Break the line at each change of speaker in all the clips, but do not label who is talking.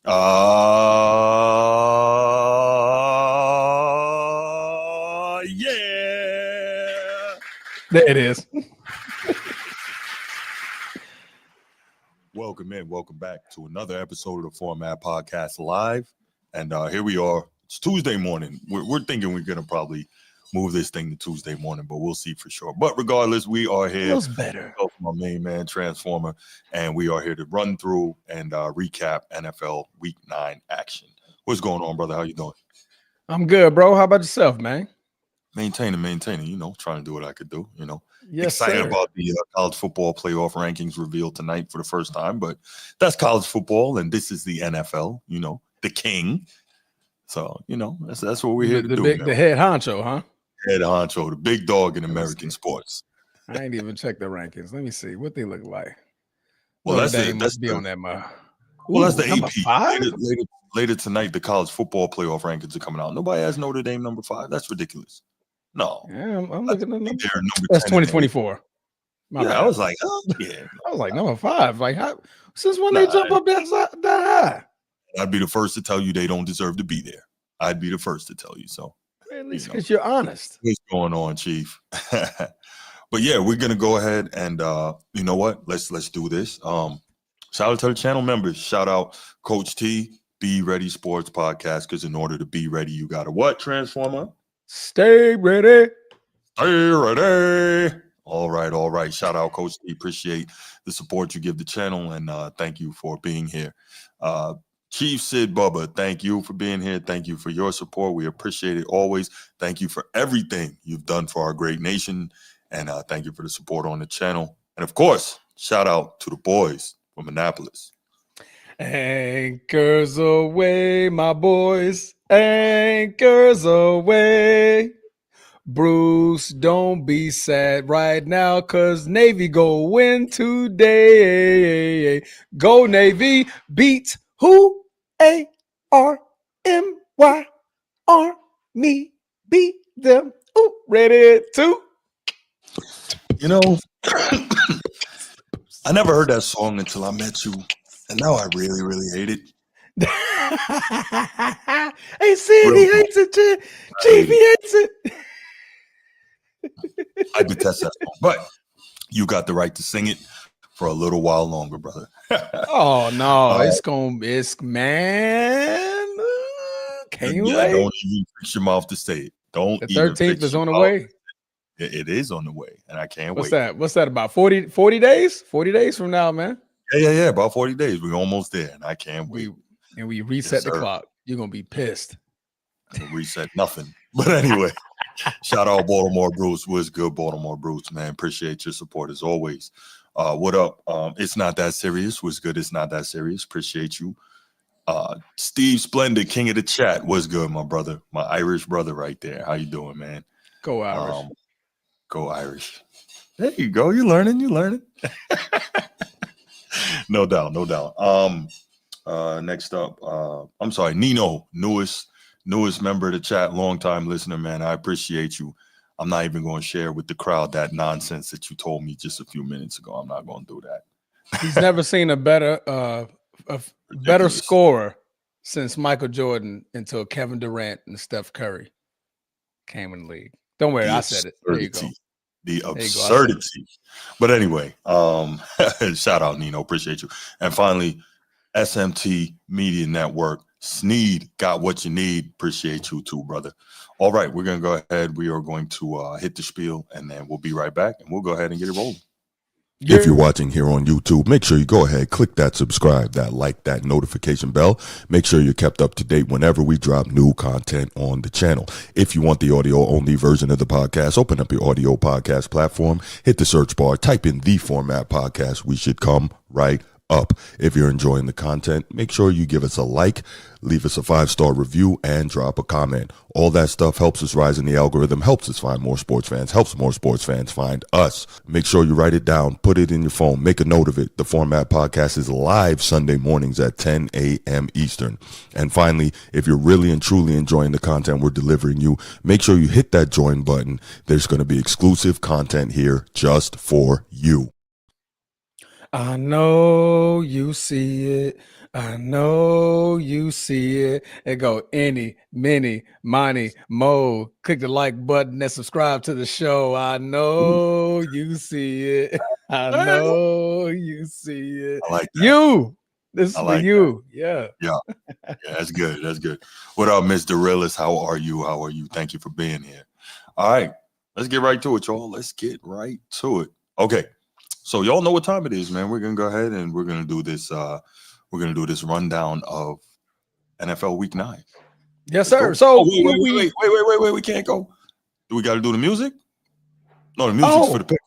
Yeah.
There it is.
Welcome back to another episode of the Format Podcast Live. And here we are. It's Tuesday morning. We're thinking we're going to probably move this thing to Tuesday morning, but we'll see for sure. But regardless, we are here.
Feels better.
My main man, Transformer, and we are here to run through and recap NFL Week 9 action. What's going on, brother? How you doing?
I'm good, bro. How about yourself, man?
Maintaining, trying to do what I could do,
Yes,
excited
sir.
about the college football playoff rankings revealed tonight for the first time, but that's college football, and this is the NFL, the king. So, that's what we're here to do.
The head honcho, huh?
Head honcho, the big dog in American sports.
I ain't even checked the rankings. Let me see what they look like.
Well, that's
on that.
That's the
number
AP.
5?
Later tonight, the college football playoff rankings are coming out. Nobody has Notre Dame number 5. That's ridiculous. No.
Yeah, I'm looking at number.
Number
That's
10
2024.
I was like, oh, yeah.
I was like, number 5. Like, how? Since when they jump up that high?
I'd be the first to tell you they don't deserve to be there. I'd be the first to tell you. So,
at least because you're honest.
What's going on, Chief? But yeah, we're gonna go ahead and you know what? Let's do this. Shout out to the channel members. Shout out Coach T, Be Ready Sports Podcast. Because in order to be ready, you gotta what, Transformer?
Stay ready.
Stay ready. All right. Shout out, Coach T. Appreciate the support you give the channel, and thank you for being here. Chief Sid Bubba, thank you for being here. Thank you for your support. We appreciate it always. Thank you for everything you've done for our great nation, and thank you for the support on the channel. And of course, shout out to the boys from Annapolis.
Anchors away, my boys. Anchors away. Bruce, don't be sad right now, cause Navy go win today. Go Navy, beat who? A-R-M-Y, Army, beat them. Ooh, ready to.
I never heard that song until I met you, and now I really, really hate it.
Hey, Sid, he hates it, Chief, he hates it.
I detest that song, but you got the right to sing it for a little while longer, brother.
Oh no, man. Can you wait?
Don't even fix your mouth to say it. Don't.
The 13th is on the way.
It is on the way, and I can't
wait.
What's
What's that about? 40 days? 40 days from now, man.
Yeah. About 40 days. We're almost there, and I can't wait.
We reset the clock. You're gonna be pissed.
Reset nothing. But anyway, shout out Baltimore Bruce. What's good, Baltimore Bruce, man? Appreciate your support as always. What up? It's not that serious. What's good? It's not that serious. Appreciate you. Steve Splendid, king of the chat. What's good, my brother? My Irish brother right there. How you doing, man?
Go Irish.
Go Irish. There you go. You're learning. No doubt. Next up, I'm sorry, Nino, newest member of the chat, long-time listener, man. I appreciate you. I'm not even going to share with the crowd that nonsense that you told me just a few minutes ago. I'm not going to do that.
He's never seen a better scorer since Michael Jordan until Kevin Durant and Steph Curry came in the league. Don't worry, I said it. There you go.
The absurdity. But anyway, shout out, Nino. Appreciate you. And finally, SMT Media Network. Sneed, got what you need. Appreciate you too, brother. All right, we're going to go ahead. We are going to hit the spiel, and then we'll be right back, and we'll go ahead and get it rolling.
Yeah. If you're watching here on YouTube, make sure you go ahead, click that subscribe, that like, that notification bell. Make sure you're kept up to date whenever we drop new content on the channel. If you want the audio only version of the podcast, open up your audio podcast platform, hit the search bar, type in The Format Podcast. We should come right up. If you're enjoying the content, make sure you give us a like, leave us a 5-star review, and drop a comment. All that stuff helps us rise in the algorithm, helps us find more sports fans, helps more sports fans find us. Make sure you write it down, put it in your phone, make a note of it. The Format Podcast is live Sunday mornings at 10 a.m. Eastern. And finally, if you're really and truly enjoying the content we're delivering you, make sure you hit that join button. There's going to be exclusive content here just for you.
I know you see it. I know you see it. And go any, many, money, mo. Click the like button and subscribe to the show. I know you see it. I know you see it.
I like that.
You. This is
I
for
like
you. Yeah.
Yeah. Yeah, that's good. That's good. What up, Mr. Realist? How are you? How are you? Thank you for being here. All right. Let's get right to it, y'all. Let's get right to it. Okay. So y'all know what time it is, man. We're gonna go ahead and we're gonna do this rundown of NFL Week 9.
Yes,
Let's
sir.
go.
So
Wait. We can't go. Do we gotta do the music? No, the music's for the pick.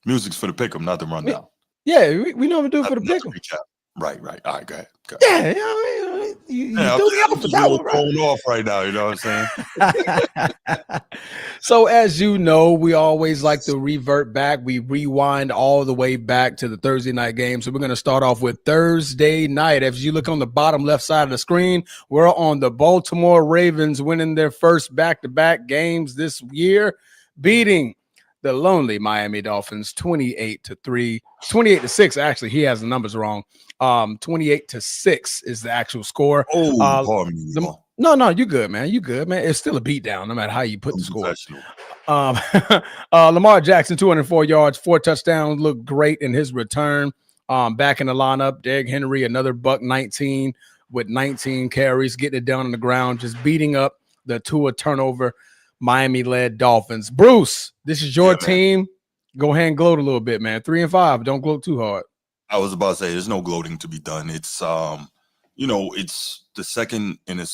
Music's for the pick 'em, not the rundown.
Yeah, we normally do it for the pick 'em.
Recap. Right. All right, go ahead.
Yeah, you threw me off with that one, right?
Going off right now, you know what I'm saying?
So as you know, we always like to revert back. We rewind all the way back to the Thursday night game. So we're going to start off with Thursday night. As you look on the bottom left side of the screen, we're on the Baltimore Ravens winning their first back-to-back games this year, beating the lonely Miami Dolphins 28-3, 28-6. Actually, he has the numbers wrong. 28-6 is the actual score.
Oh, pardon me.
No, you good, man. You good, man. It's still a beatdown, no matter how you put the score. Lamar Jackson, 204 yards, 4 touchdowns, looked great in his return. Back in the lineup, Derrick Henry, another $119 with 19 carries, getting it down on the ground, just beating up the Tua turnover Miami-led Dolphins. Bruce, this is your team. Go ahead and gloat a little bit, man. 3-5. Don't gloat too hard.
I was about to say there's no gloating to be done. It's it's the second in a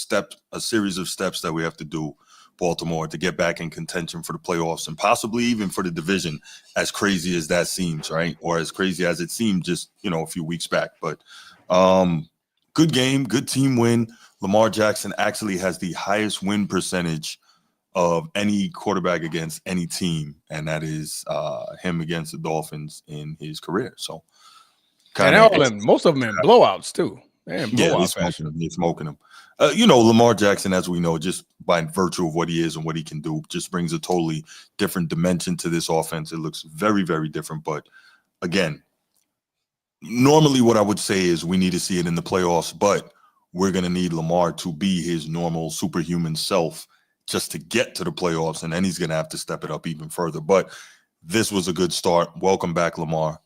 series of steps that we have to do, Baltimore, to get back in contention for the playoffs and possibly even for the division, as crazy as that seems, right? Or as crazy as it seemed just, a few weeks back. But good game, good team win. Lamar Jackson actually has the highest win percentage of any quarterback against any team, and that is him against the Dolphins in his career. So
most of them in blowouts too. They're
smoking him. Lamar Jackson, as we know, just by virtue of what he is and what he can do, just brings a totally different dimension to this offense. It looks very, very different. But again, normally what I would say is we need to see it in the playoffs, but we're going to need Lamar to be his normal superhuman self just to get to the playoffs, and then he's going to have to step it up even further. But this was a good start. Welcome back, Lamar.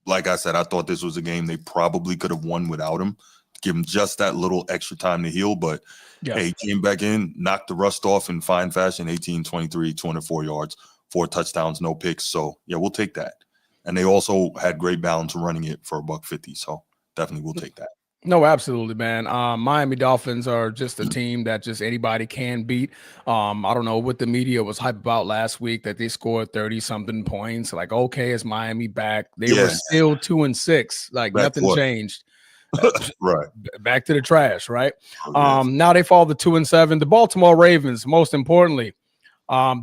Like I said, I thought this was a game they probably could have won without him. Give him just that little extra time to heal. But, hey, he came back in, knocked the rust off in fine fashion, 18-23, 204 yards, 4 touchdowns, no picks. So, yeah, we'll take that. And they also had great balance running it for $150. So, definitely we'll take that.
No, absolutely, man. Miami Dolphins are just a team that just anybody can beat. I don't know what the media was hype about last week, that they scored 30-something points. Like, okay, is Miami back? They were still 2-6. Like, nothing changed.
Right.
Back to the trash, right? Now they fall to 2-7. The Baltimore Ravens, most importantly,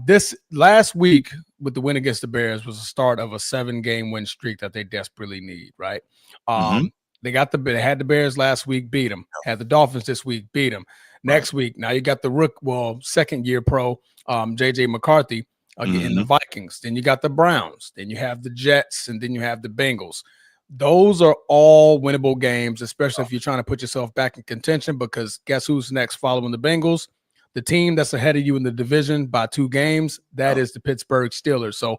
this last week with the win against the Bears was the start of a 7-game win streak that they desperately need, right? They had the Bears last week, beat them. Had the Dolphins this week, beat them. Next week, now you got the second-year pro, J.J. McCarthy in the Vikings. Then you got the Browns. Then you have the Jets, and then you have the Bengals. Those are all winnable games, especially if you're trying to put yourself back in contention, because guess who's next following the Bengals? The team that's ahead of you in the division by 2 games, that is the Pittsburgh Steelers. So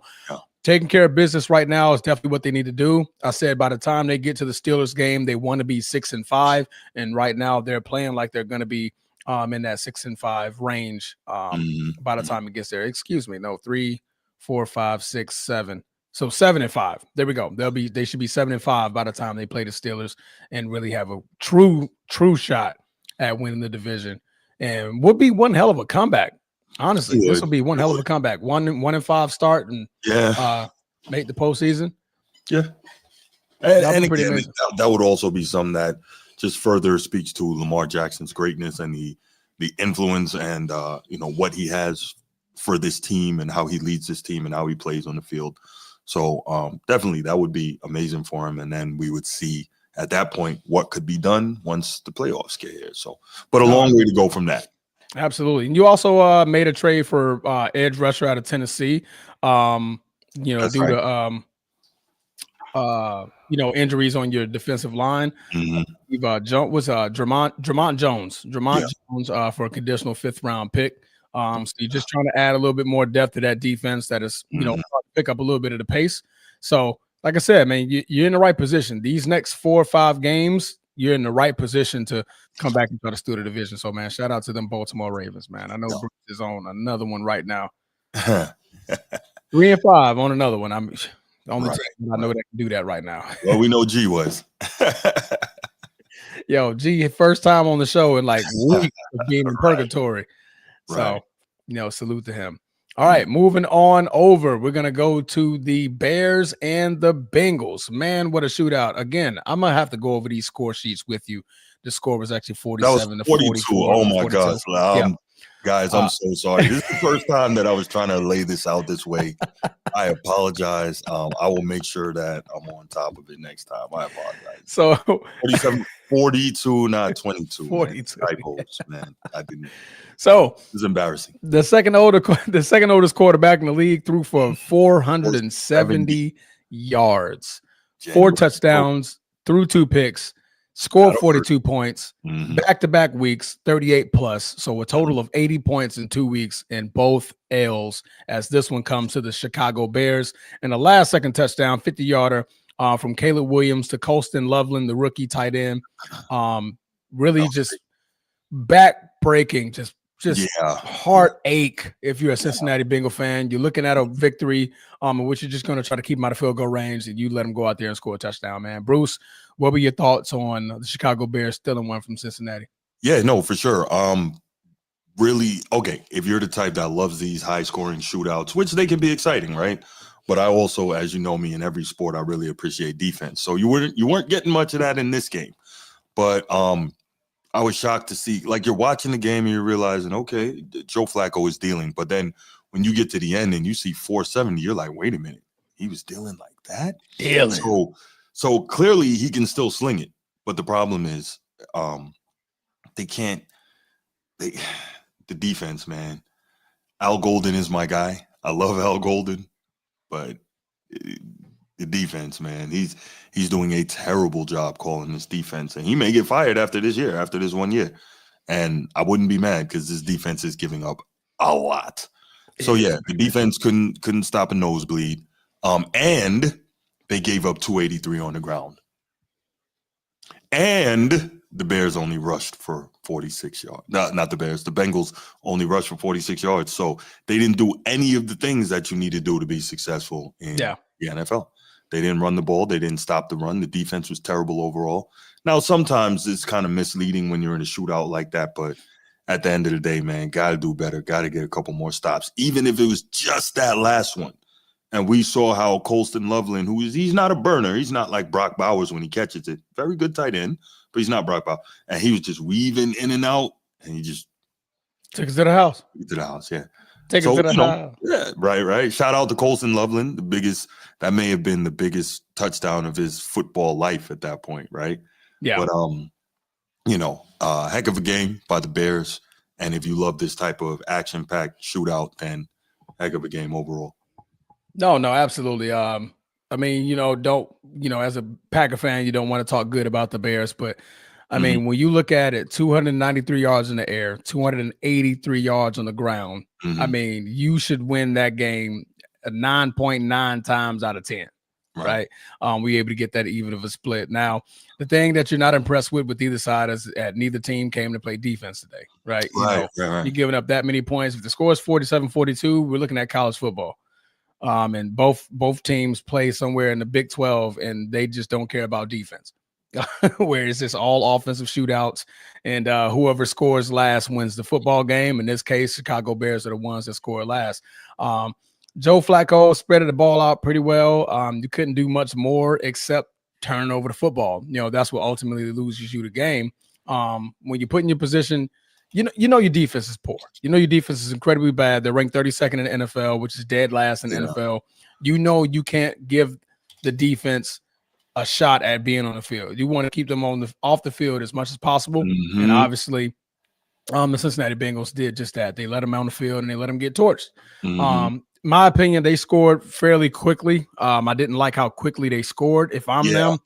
taking care of business right now is definitely what they need to do. I said by the time they get to the Steelers game, they want to be 6-5. And right now they're playing like they're going to be in that 6-5 range by the time it gets there. 3, 4, 5, 6, 7. So 7-5. There we go. They should be 7-5 by the time they play the Steelers and really have a true shot at winning the division. And would be one hell of a comeback. Honestly, this will be one hell of a comeback. 1-5 start and make the postseason.
Yeah. And again, that would also be something that just further speaks to Lamar Jackson's greatness and the influence and what he has for this team and how he leads this team and how he plays on the field. So definitely that would be amazing for him. And then we would see at that point what could be done once the playoffs get here. So, but a long way to go from that.
Absolutely. And you also made a trade for edge rusher out of Tennessee. Due to injuries on your defensive line. Dramont Jones for a conditional 5th round pick. So you're just trying to add a little bit more depth to that defense that is, pick up a little bit of the pace. So, like I said, man, you're in the right position. These next 4 or 5 games, you're in the right position to come back and try to steal the division. So, man, shout out to them Baltimore Ravens, man. I know Bruce is on another one right now. 3-5 on another one. I'm the only team I know that can do that right now.
Well, we know G was.
Yo, G, first time on the show in like weeks of being in purgatory. So, salute to him. All right, moving on over. We're going to go to the Bears and the Bengals. Man, what a shootout. Again, I'm going to have to go over these score sheets with you. The score was actually 47 to 42.
Oh, my gosh. Guys, I'm so sorry. This is the first time that I was trying to lay this out this way. I apologize. I will make sure that I'm on top of it next time. I apologize.
So
42, not 22.
42.
Man. Typos, man. I didn't.
So
it was embarrassing.
The second oldest quarterback in the league threw for 470 yards, 4 touchdowns, threw 2 picks, scored 42 points, back-to-back weeks, 38 plus. So a total of 80 points in 2 weeks in both L's, as this one comes to the Chicago Bears. And the last second touchdown, 50-yarder from Caleb Williams to Colston Loveland, the rookie tight end. Really just back-breaking, just heartache if you're a Cincinnati Bengal fan. You're looking at a victory in which you're just going to try to keep them out of field goal range, and you let them go out there and score a touchdown, man. Bruce, what were your thoughts on the Chicago Bears stealing one from Cincinnati?
Yeah, no, for sure. Really, okay, if you're the type that loves these high-scoring shootouts, which they can be exciting, right? But I also, as you know me, in every sport, I really appreciate defense. So you weren't getting much of that in this game. But I was shocked to see, like, you're watching the game and you're realizing, okay, Joe Flacco is dealing. But then when you get to the end and you see 470, you're like, wait a minute, he was dealing like that?
Dealing.
So clearly he can still sling it. But the problem is the defense, man. Al Golden is my guy. I love Al Golden. But the defense, man, he's doing a terrible job calling this defense. And he may get fired after this 1 year. And I wouldn't be mad because this defense is giving up a lot. So, yeah, the defense couldn't stop a nosebleed. And they gave up 283 on the ground. And the Bears only rushed for 46 yards. Not the Bears. The Bengals only rushed for 46 yards. So they didn't do any of the things that you need to do to be successful in the NFL. They didn't run the ball. They didn't stop the run. The defense was terrible overall. Now, sometimes it's kind of misleading when you're in a shootout like that. But at the end of the day, man, got to do better. Got to get a couple more stops, even if it was just that last one. And we saw how Colston Loveland, he's not a burner. He's not like Brock Bowers when he catches it. Very good tight end, but he's not Brock Bowers. And he was just weaving in and out, and he just
took it to the house.
Yeah.
Take it to the house.
Yeah, right. Shout out to Colston Loveland, that may have been the biggest touchdown of his football life at that point, right?
Yeah.
But heck of a game by the Bears. And if you love this type of action-packed shootout, then heck of a game overall.
No, absolutely. As a Packer fan, you don't want to talk good about the Bears, but I mean, when you look at it, 293 yards in the air, 283 yards on the ground. I mean, you should win that game 9.9 times out of 10. Right. We able to get that even of a split. Now, the thing that you're not impressed with either side is that neither team came to play defense today. Right. You're giving up that many points. If the score is 47-42, we're looking at college football. And both teams play somewhere in the Big 12, and they just don't care about defense. Where it's just all offensive shootouts, and whoever scores last wins the football game. In this case, Chicago Bears are the ones that score last. Joe Flacco spread the ball out pretty well. You couldn't do much more except turn over the football. That's what ultimately loses you the game. When you put in your position, you know your defense is poor. Your defense is incredibly bad. They're ranked 32nd in the NFL, which is dead last in the NFL. You can't give the defense a shot at being on the field. You want to keep them off the field as much as possible. And obviously, the Cincinnati Bengals did just that. They let them on the field and they let them get torched. my opinion, they scored fairly quickly. I didn't like how quickly they scored. If I'm them,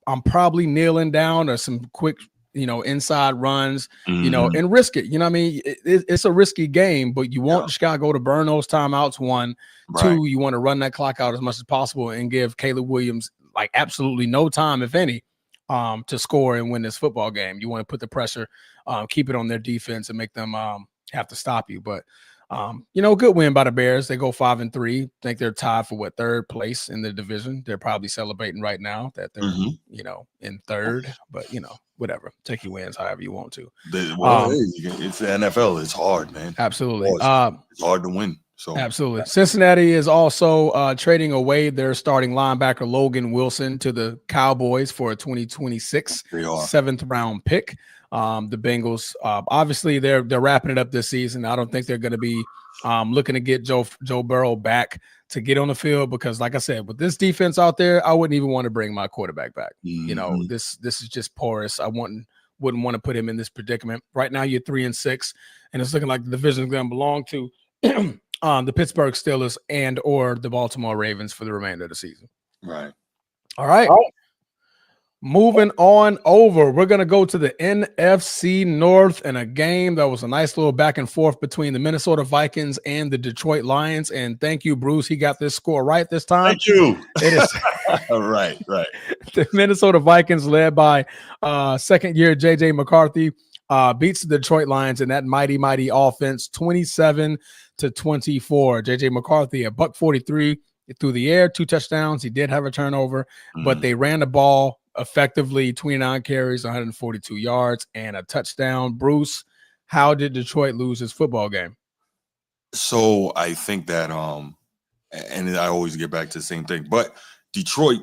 I'm probably kneeling down or some quick, inside runs, and risk it. You know what I mean? It's a risky game, but you want just gotta go to burn those timeouts. One, two, you want to run that clock out as much as possible and give Caleb Williams like absolutely no time, if any, to score and win this football game. You want to put the pressure, keep it on their defense and make them have to stop you. But good win by the Bears. They go 5-3. Think they're tied for third place in the division. They're probably celebrating right now that they're, in third, but whatever. Take your wins however you want to.
It's the NFL. It's hard, man.
Absolutely.
It's hard to win. So
absolutely. Cincinnati is also trading away their starting linebacker Logan Wilson to the Cowboys for a 2026 7th round pick. The Bengals, obviously they're wrapping it up this season. I don't think they're going to be looking to get Joe Burrow back to get on the field because, like I said, with this defense out there, I wouldn't even want to bring my quarterback back. This is just porous. I wouldn't want to put him in this predicament. Right now, you're 3-6, and it's looking like the division is going to belong to the Pittsburgh Steelers and or the Baltimore Ravens for the remainder of the season.
Right.
All right. Moving on over, we're going to go to the NFC North in a game that was a nice little back and forth between the Minnesota Vikings and the Detroit Lions. And thank you, Bruce. He got this score right this time.
Thank you.
It is
right.
The Minnesota Vikings, led by second-year J.J. McCarthy, beats the Detroit Lions in that mighty offense, 27-24. J.J. McCarthy, $143 through the air, 2 touchdowns. He did have a turnover, but they ran the ball effectively, 29 carries, 142 yards, and a touchdown. Bruce, how did Detroit lose this football game?
So I think that, and I always get back to the same thing, but Detroit,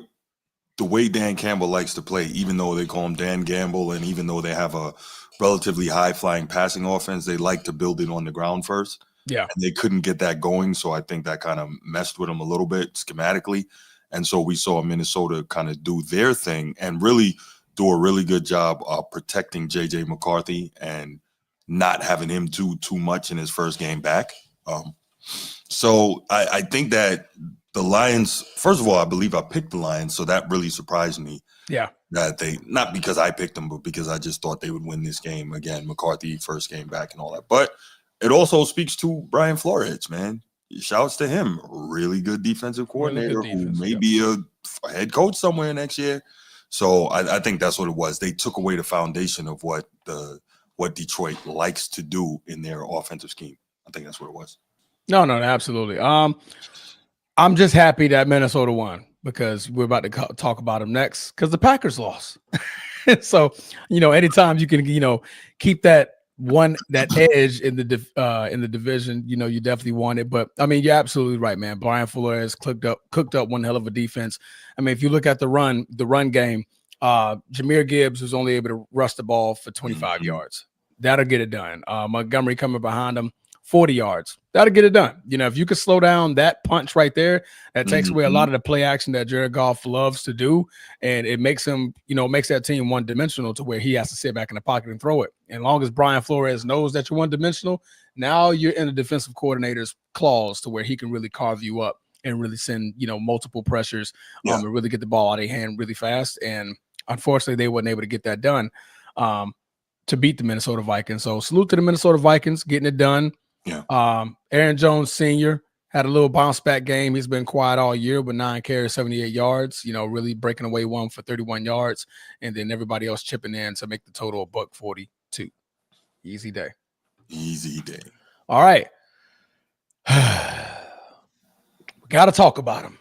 the way Dan Campbell likes to play, even though they call him Dan Gamble, and even though they have a relatively high-flying passing offense, they like to build it on the ground first.
Yeah.
And they couldn't get that going, so I think that kind of messed with them a little bit schematically. And so we saw Minnesota kind of do their thing and really do a really good job of protecting J.J. McCarthy and not having him do too much in his first game back. So I think that the Lions, first of all, I believe I picked the Lions, so that really surprised me.
Yeah.
That they, not because I picked them, but because I just thought they would win this game. Again, McCarthy, first game back and all that. But it also speaks to Brian Flores, man. Shouts to him. Really good defensive coordinator who may be a head coach somewhere next year. So I think that's what it was. They took away the foundation of what Detroit likes to do in their offensive scheme. I think that's what it was.
No, absolutely. I'm just happy that Minnesota won because we're about to talk about them next because the Packers lost. So, anytime you can, keep that edge in the division, you definitely want it. But I mean, you're absolutely right, man. Brian Flores cooked up one hell of a defense. I mean, if you look at the run game, Jahmyr Gibbs was only able to rush the ball for 25 yards. That'll get it done. Montgomery coming behind him, 40 yards. That'll get it done. If you could slow down that punch right there, that takes away a lot of the play action that Jared Goff loves to do. And it makes him, makes that team one-dimensional to where he has to sit back in the pocket and throw it. And as long as Brian Flores knows that you're one-dimensional, now you're in the defensive coordinator's claws to where he can really carve you up and really send, multiple pressures and really get the ball out of their hand really fast. And unfortunately, they weren't able to get that done to beat the Minnesota Vikings. So salute to the Minnesota Vikings getting it done.
Yeah.
Aaron Jones Sr. had a little bounce back game. He's been quiet all year, but 9 carries, 78 yards, really breaking away one for 31 yards. And then everybody else chipping in to make the total $142. Easy day. All right. We got to talk about him.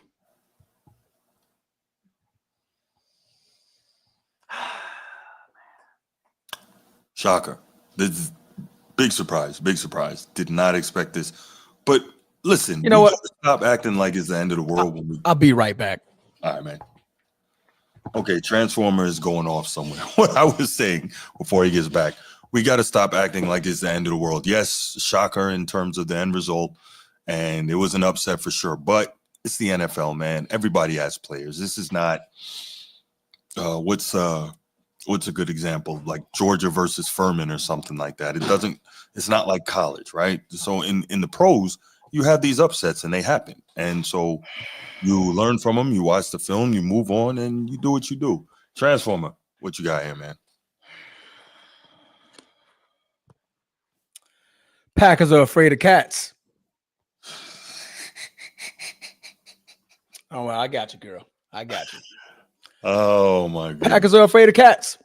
Shocker. This is big surprise. Did not expect this. But listen,
you know what?
Stop acting like it's the end of the world.
I'll be right back.
All right, man. Okay, Transformer is going off somewhere. What I was saying before he gets back, we got to stop acting like it's the end of the world. Yes, shocker in terms of the end result, and it was an upset for sure. But it's the NFL, man. Everybody has players. This is not what's a good example, like Georgia versus Furman or something like that. It's not like college, right? So in the pros, you have these upsets and they happen. And so you learn from them, you watch the film, you move on, and you do what you do. Transformer, what you got here, man?
Packers are afraid of cats. Oh, well, I got you, girl. I got you.
Oh, my God.
Packers are afraid of cats.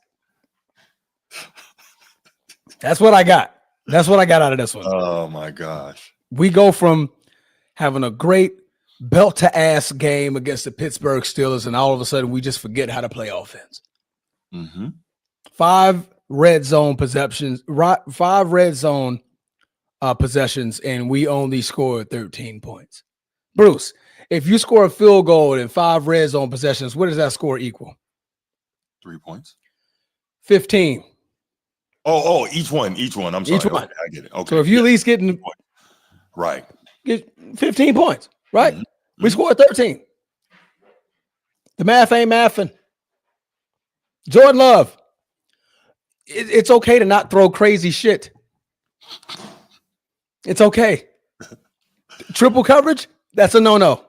That's what I got. That's what I got out of this one.
Oh, my gosh.
We go from having a great belt-to-ass game against the Pittsburgh Steelers, and all of a sudden we just forget how to play offense.
Mm-hmm.
5 red zone possessions, 5 red zone possessions, and we only scored 13 points. Bruce, if you score a field goal in 5 red zone possessions, what does that score equal?
3 points.
15.
Oh, each one. I'm sorry.
Each one.
Okay, I get it. Okay.
So if you at least getting
right,
get 15 points, right?
Mm-hmm.
We scored 13. The math ain't mathing. Jordan Love. It's okay to not throw crazy shit. It's okay. Triple coverage, that's a no-no.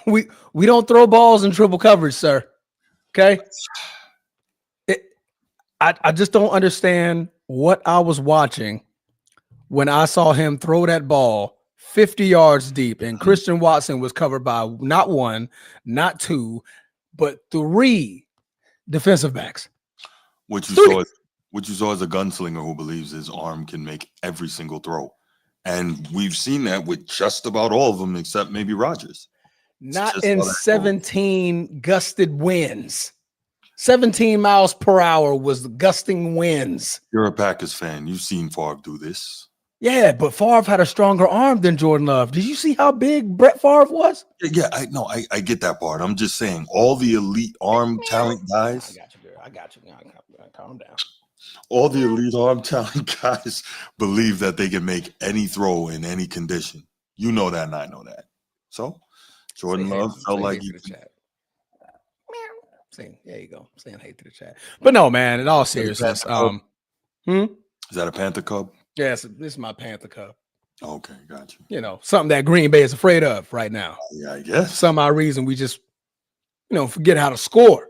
We don't throw balls in triple coverage, sir. Okay? I just don't understand what I was watching when I saw him throw that ball 50 yards deep, and Christian Watson was covered by not 1, not 2, but 3 defensive backs.
What you saw is a gunslinger who believes his arm can make every single throw. And we've seen that with just about all of them, except maybe Rodgers.
Not in 17 gusted winds. 17 miles per hour was the gusting winds.
You're a Packers fan. You've seen Favre do this.
Yeah, but Favre had a stronger arm than Jordan Love. Did you see how big Brett Favre was?
Yeah, I get that part. I'm just saying all the elite arm talent guys.
I got you, girl. I got you. Calm down.
All the elite arm talent guys believe that they can make any throw in any condition. You know that, and I know that. So Jordan Love felt like he.
There you go. Saying hate to the chat. But no, man, in all seriousness.
Is that a Panther Cub?
Yes, this is my Panther Cub.
Okay, got you.
You know, something that Green Bay is afraid of right now.
Yeah, I guess.
Some odd reason we just, forget how to score.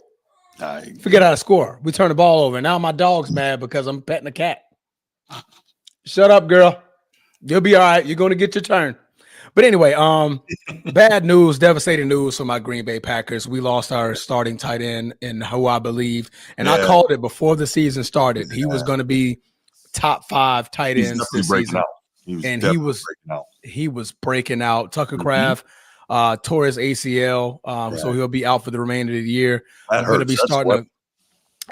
Forget how to score. We turn the ball over. Now my dog's mad because I'm petting a cat. Shut up, girl. You'll be all right. You're going to get your turn. But anyway, bad news, devastating news for my Green Bay Packers. We lost our starting tight end in who I believed, and I called it before the season started. He was going to be top 5 tight ends this season. He was breaking out. Tucker Kraft tore his ACL, so he'll be out for the remainder of the year. I'm going to be starting.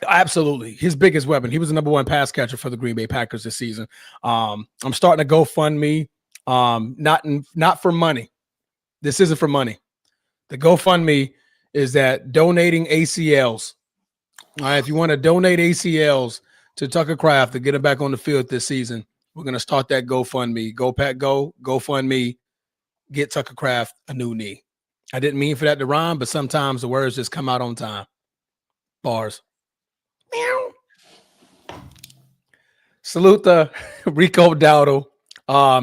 Absolutely, his biggest weapon. He was the number 1 pass catcher for the Green Bay Packers this season. I'm starting to GoFundMe. Not for money. This isn't for money. The GoFundMe is that donating ACLs. All right, if you want to donate ACLs to Tucker Kraft to get him back on the field this season, we're going to start that GoFundMe. Go Pack Go, GoFundMe, get Tucker Kraft a new knee. I didn't mean for that to rhyme, but sometimes the words just come out on time. Bars. Meow. Salute the Rico Dowdle.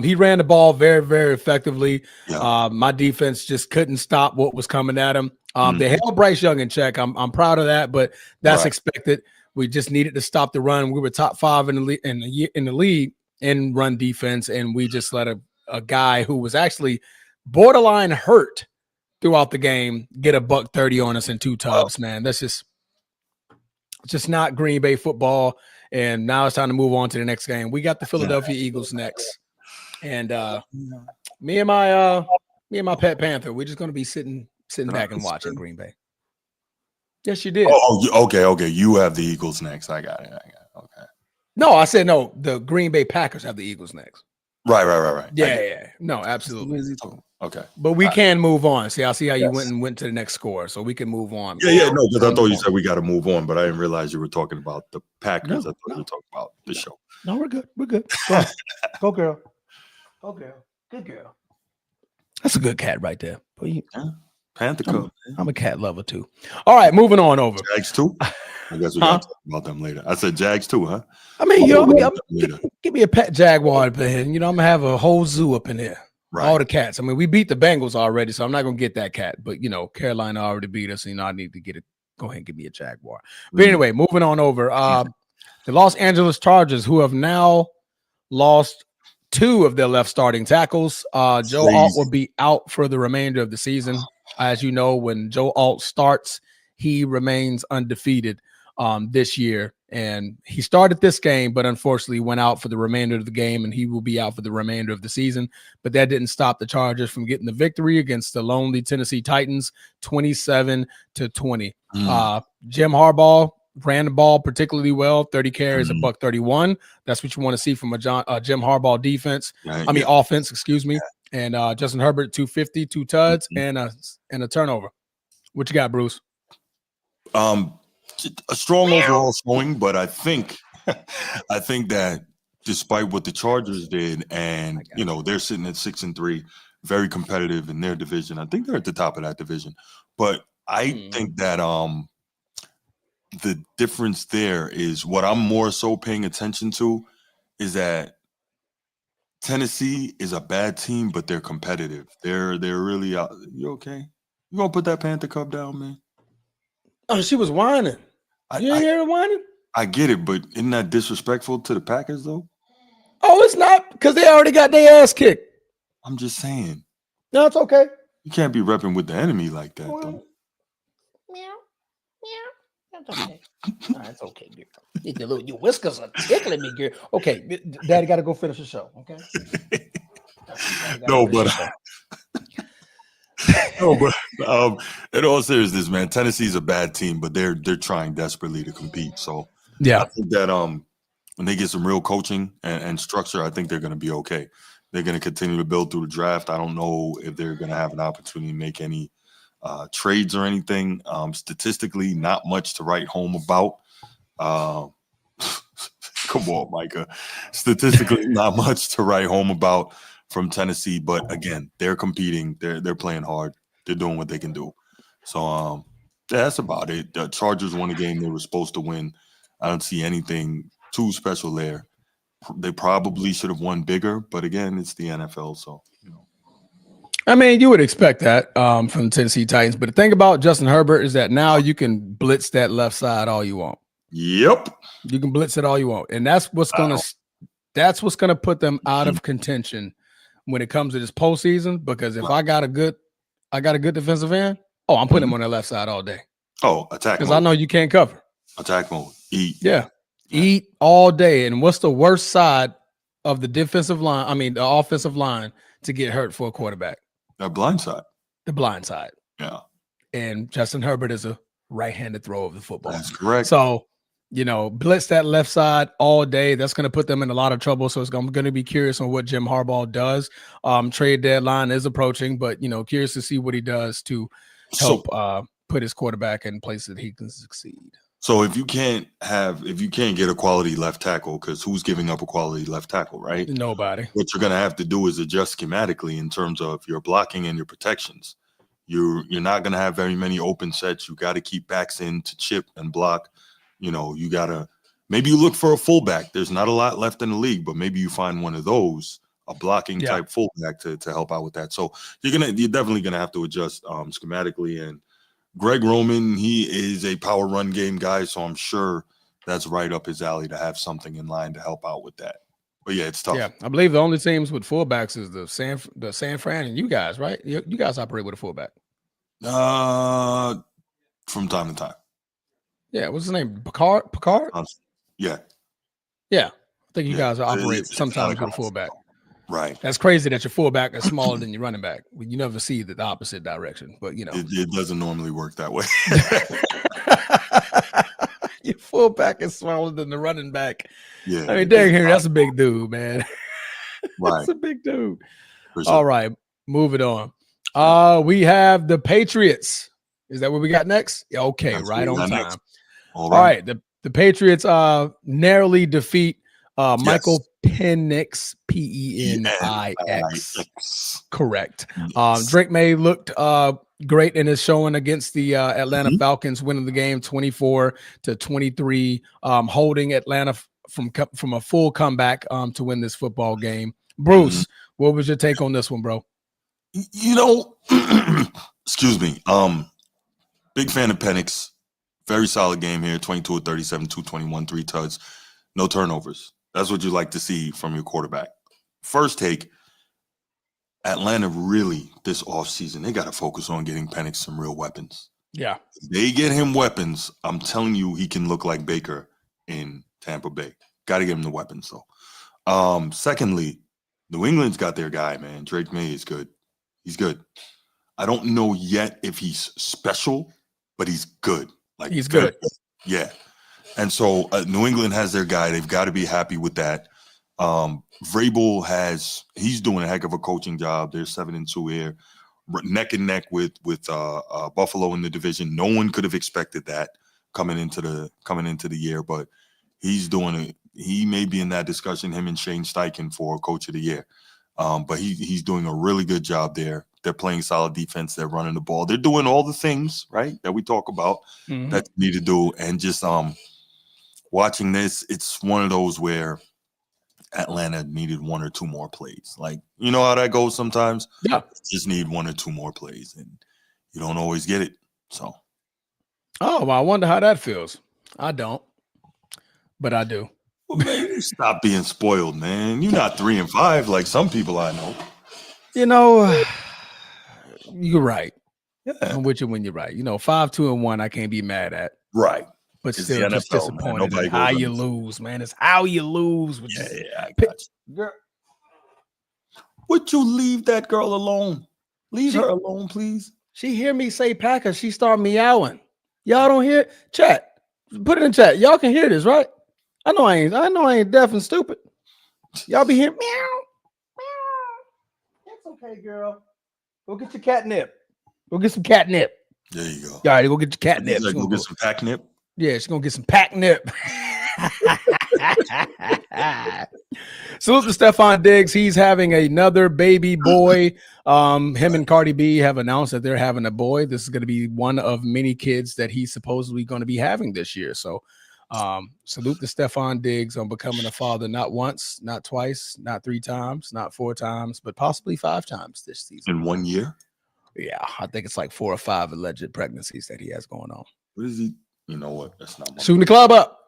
He ran the ball very, very effectively. Yeah. My defense just couldn't stop what was coming at him. They held Bryce Young in check. I'm proud of that, but that's expected. We just needed to stop the run. We were top 5 in the league in run defense, and we just let a guy who was actually borderline hurt throughout the game get $130 on us in 2 tubs. Man, that's just not Green Bay football. And now it's time to move on to the next game. We got the Philadelphia Eagles next. And me and my pet Panther, we're just gonna be sitting back and watching Green Bay. Yes, you did.
Okay. You have the Eagles next. I got it. Okay.
No, I said no. The Green Bay Packers have the Eagles next.
Right.
Yeah. No, absolutely.
Okay.
But we can move on. See, I see how you went to the next score, so we can move on.
Yeah. No, because I thought you said we got to move on, but I didn't realize you were talking about the Packers. I thought you were talking about the show.
No, we're good. Go girl. Okay, good girl. That's a good cat right there.
Panther Cub.
I'm a cat lover too. All right, moving on over.
Jags too? I guess we got to talk about them later. I said Jags too, huh?
I mean, give me a pet jaguar up in here. I'm gonna have a whole zoo up in here.
Right.
All the cats. I mean, we beat the Bengals already, so I'm not gonna get that cat. But Carolina already beat us. I need to get it. Go ahead and give me a Jaguar. But anyway, moving on over. The Los Angeles Chargers, who have now lost 2 of their left starting tackles. Joe Alt will be out for the remainder of the season. As you know, when Joe Alt starts, he remains undefeated this year. And he started this game, but unfortunately went out for the remainder of the game, and he will be out for the remainder of the season. But that didn't stop the Chargers from getting the victory against the lonely Tennessee Titans, 27-20. Jim Harbaugh ran the ball particularly well, 30 carries, a $131. That's what you want to see from a Jim Harbaugh defense. Offense, excuse me. And Justin Herbert, 250, 2 tuds, and a turnover. What you got, Bruce?
A strong overall showing, but I think that despite what the Chargers did, and they're sitting at 6-3, very competitive in their division. I think they're at the top of that division. But I think that the difference there is what I'm more so paying attention to is that Tennessee is a bad team, but they're competitive. They're really you okay? You gonna put that Panther cup down, man?
Oh, she was whining. You didn't hear her whining?
I get it, but isn't that disrespectful to the Packers, though?
Oh, it's not, because they already got their ass kicked.
I'm just saying.
No, it's okay.
You can't be repping with the enemy like that, though.
Meow. That's okay. Nah, it's okay, girl. Your whiskers are tickling me, girl.
Okay, Daddy got to go finish the show, okay?
No, but in all seriousness, man, Tennessee's a bad team, but they're trying desperately to compete. So I think that when they get some real coaching and structure, I think they're going to be okay. They're going to continue to build through the draft. I don't know if they're going to have an opportunity to make any trades or anything. Statistically, not much to write home about. Come on, Micah. Statistically, not much to write home about from Tennessee, but again, they're competing. They're playing hard. They're doing what they can do. So that's about it. The Chargers won a game they were supposed to win. I don't see anything too special there. They probably should have won bigger, but again, it's the NFL, so
I mean, you would expect that from the Tennessee Titans, but the thing about Justin Herbert is that now you can blitz that left side all you want.
Yep,
you can blitz it all you want, and that's what's gonna put them out of contention when it comes to this postseason. Because if I got a good defensive end, I'm putting him on the left side all day.
Oh, attack!
Because I know you can't cover.
Attack mode. Eat.
Yeah, eat all day. And what's the worst side of the defensive line? I mean, the offensive line to get hurt for a quarterback?
The blind side.
The blind side.
Yeah.
And Justin Herbert is a right-handed thrower of the football.
That's correct.
So, blitz that left side all day. That's going to put them in a lot of trouble. So I'm going to be curious on what Jim Harbaugh does. Trade deadline is approaching, but curious to see what he does to help put his quarterback in place that he can succeed.
So if you can't get a quality left tackle, because who's giving up a quality left tackle, right?
Nobody.
What you're going to have to do is adjust schematically in terms of your blocking and your protections. You're not going to have very many open sets. You got to keep backs in to chip and block. You got to maybe you look for a fullback. There's not a lot left in the league, but maybe you find one of those, a blocking type fullback to help out with that. So you're definitely going to have to adjust schematically. And Greg Roman, he is a power run game guy, so I'm sure that's right up his alley to have something in line to help out with that. But yeah, it's tough.
Yeah, I believe the only teams with fullbacks is the San Fran and you guys, right? You guys operate with a fullback.
From time to time.
Yeah, what's his name? Picard?
Yeah.
I think you guys operate sometimes with a fullback.
Right.
That's crazy that your fullback is smaller than your running back. You never see the opposite direction, but
it doesn't normally work that way.
Your fullback is smaller than the running back.
Yeah.
I mean, dang here, that's a big dude, man.
Right.
That's a big dude.
For sure.
All right, move it on. We have the Patriots. Is that what we got next? Yeah, okay, that's right on time. Next. All right. The Patriots narrowly defeat Michael Penix, Penix. Correct. Drake May looked great in his showing against the Atlanta Falcons, winning the game 24-23, holding Atlanta from a full comeback to win this football game. Bruce, what was your take on this one, bro?
You know, excuse me. Big fan of Penix. Very solid game here. 22 of 37, 221, 3 tugs, no turnovers. That's what you like to see from your quarterback. First take, Atlanta really, this offseason, they got to focus on getting Penix some real weapons.
Yeah.
If they get him weapons, I'm telling you, he can look like Baker in Tampa Bay. Got to give him the weapons, though. Secondly, New England's got their guy, man. Drake May is good. He's good. I don't know yet if he's special, but he's good. Like,
he's good.
Yeah. And so New England has their guy. They've got to be happy with that. Vrabel he's doing a heck of a coaching job. They're 7-2 here, neck and neck with Buffalo in the division. No one could have expected that coming into the year, but he's doing it. He may be in that discussion, him and Shane Steichen, for Coach of the Year. But he's doing a really good job there. They're playing solid defense. They're running the ball. They're doing all the things, right, that we talk about that you need to do. And just watching this, it's one of those where Atlanta needed 1 or 2 more plays. Like, you know how that goes sometimes?
Yeah.
Just need 1 or 2 more plays, and you don't always get it. So.
Oh, well, I wonder how that feels. I don't, but I do.
Well, man, stop being spoiled, man. You're not 3-5 like some people I know.
You know, you're right.
Yeah.
I'm with you when you're right. 5-2-1, I can't be mad at.
Right.
But
It's
still just disappointed in how you lose, man. It's how you lose.
I got you. Girl. Would you leave that girl alone? Leave her alone, please.
She hear me say Packers, she start meowing. Y'all don't hear it? Chat. Put it in chat. Y'all can hear this, right? I know I ain't deaf and stupid. Y'all be hearing meow. That's okay, girl. Go get your catnip. Go get some catnip.
There you go.
All right, go get your catnip.
Go get some catnip.
Yeah, she's gonna get some catnip. Salute to Stephon Diggs. He's having another baby boy. Him and Cardi B have announced that they're having a boy. This is going to be one of many kids that he's supposedly going to be having this year. So salute to Stephon Diggs on becoming a father, not once, not twice, not 3 times, not 4 times, but possibly 5 times this season.
In 1 year?
Yeah, I think it's like 4 or 5 alleged pregnancies that he has going on.
What is he? You know what? That's not
shooting the club up.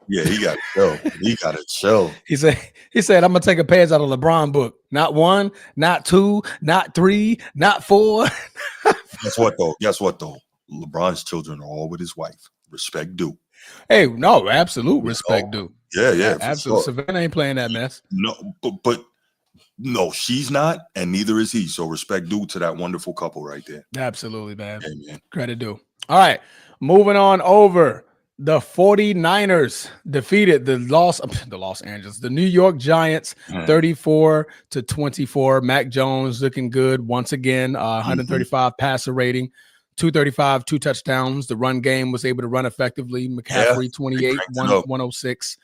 Yeah, he got to chill. He got to chill.
He said, I'm gonna take a page out of LeBron book. Not 1, not 2, not 3, not 4.
Guess what though? LeBron's children are all with his wife. Respect due.
Hey, no, absolute respect due.
Yeah,
absolutely.
Sure.
Savannah ain't playing that mess.
No, but no, she's not, and neither is he. So respect due to that wonderful couple right there.
Absolutely, man.
Amen.
Credit due. All right, moving on over. The 49ers defeated the New York Giants 34-24. Mac Jones looking good once again. 135 passer rating, 235, 2 touchdowns. The run game was able to run effectively. McCaffrey 28, 106.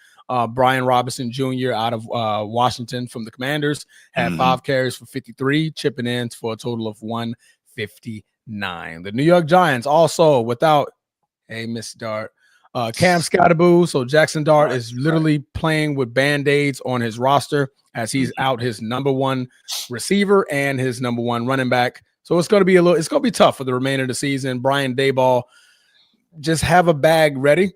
Brian Robinson Jr. out of Washington from the Commanders had 5 carries for 53, chipping in for a total of 159. The New York Giants also without Miss Dart. Cam Scottaboo. So Jackson Dart is literally playing with Band-Aids on his roster as he's out his number 1 receiver and his number 1 running back. So it's going to be tough for the remainder of the season. Brian Daboll, just have a bag ready.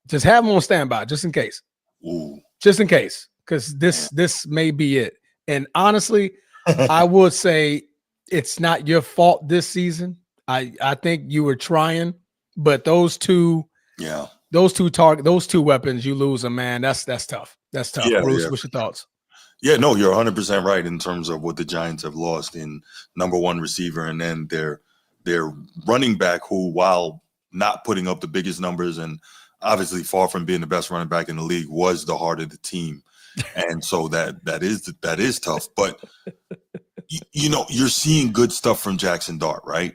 Just have him on standby just in case.
Ooh.
Just in case, because this may be it. And honestly, I would say it's not your fault this season. I think you were trying, but those two weapons, you lose them, man. That's tough. That's tough.
Yeah,
Bruce, what's your thoughts?
Yeah, no, you're 100% right in terms of what the Giants have lost in number 1 receiver, and then their running back, who, while not putting up the biggest numbers and obviously far from being the best running back in the league, was the heart of the team, and so that is tough. But you're seeing good stuff from Jackson Dart, right?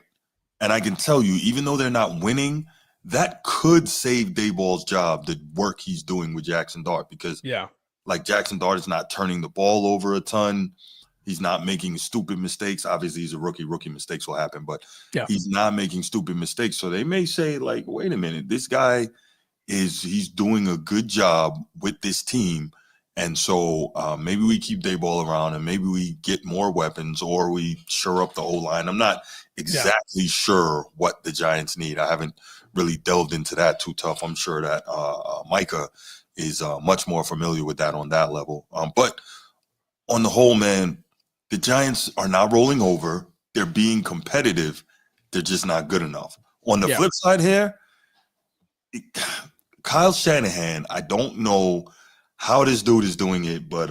And I can tell you, even though they're not winning, that could save Daboll's job, the work he's doing with Jackson Dart, because Jackson Dart is not turning the ball over a ton. He's not making stupid mistakes. Obviously, he's a rookie. Rookie mistakes will happen, but he's not making stupid mistakes. So they may say, wait a minute, this guy he's doing a good job with this team, And so maybe we keep Dayball around and maybe we get more weapons or we shore up the O-line. I'm not exactly sure what the Giants need. I haven't really delved into that too tough. I'm sure that Micah is much more familiar with that on that level. But on the whole, man, the Giants are not rolling over. They're being competitive. They're just not good enough. On the flip side here, Kyle Shanahan, I don't know how this dude is doing it, but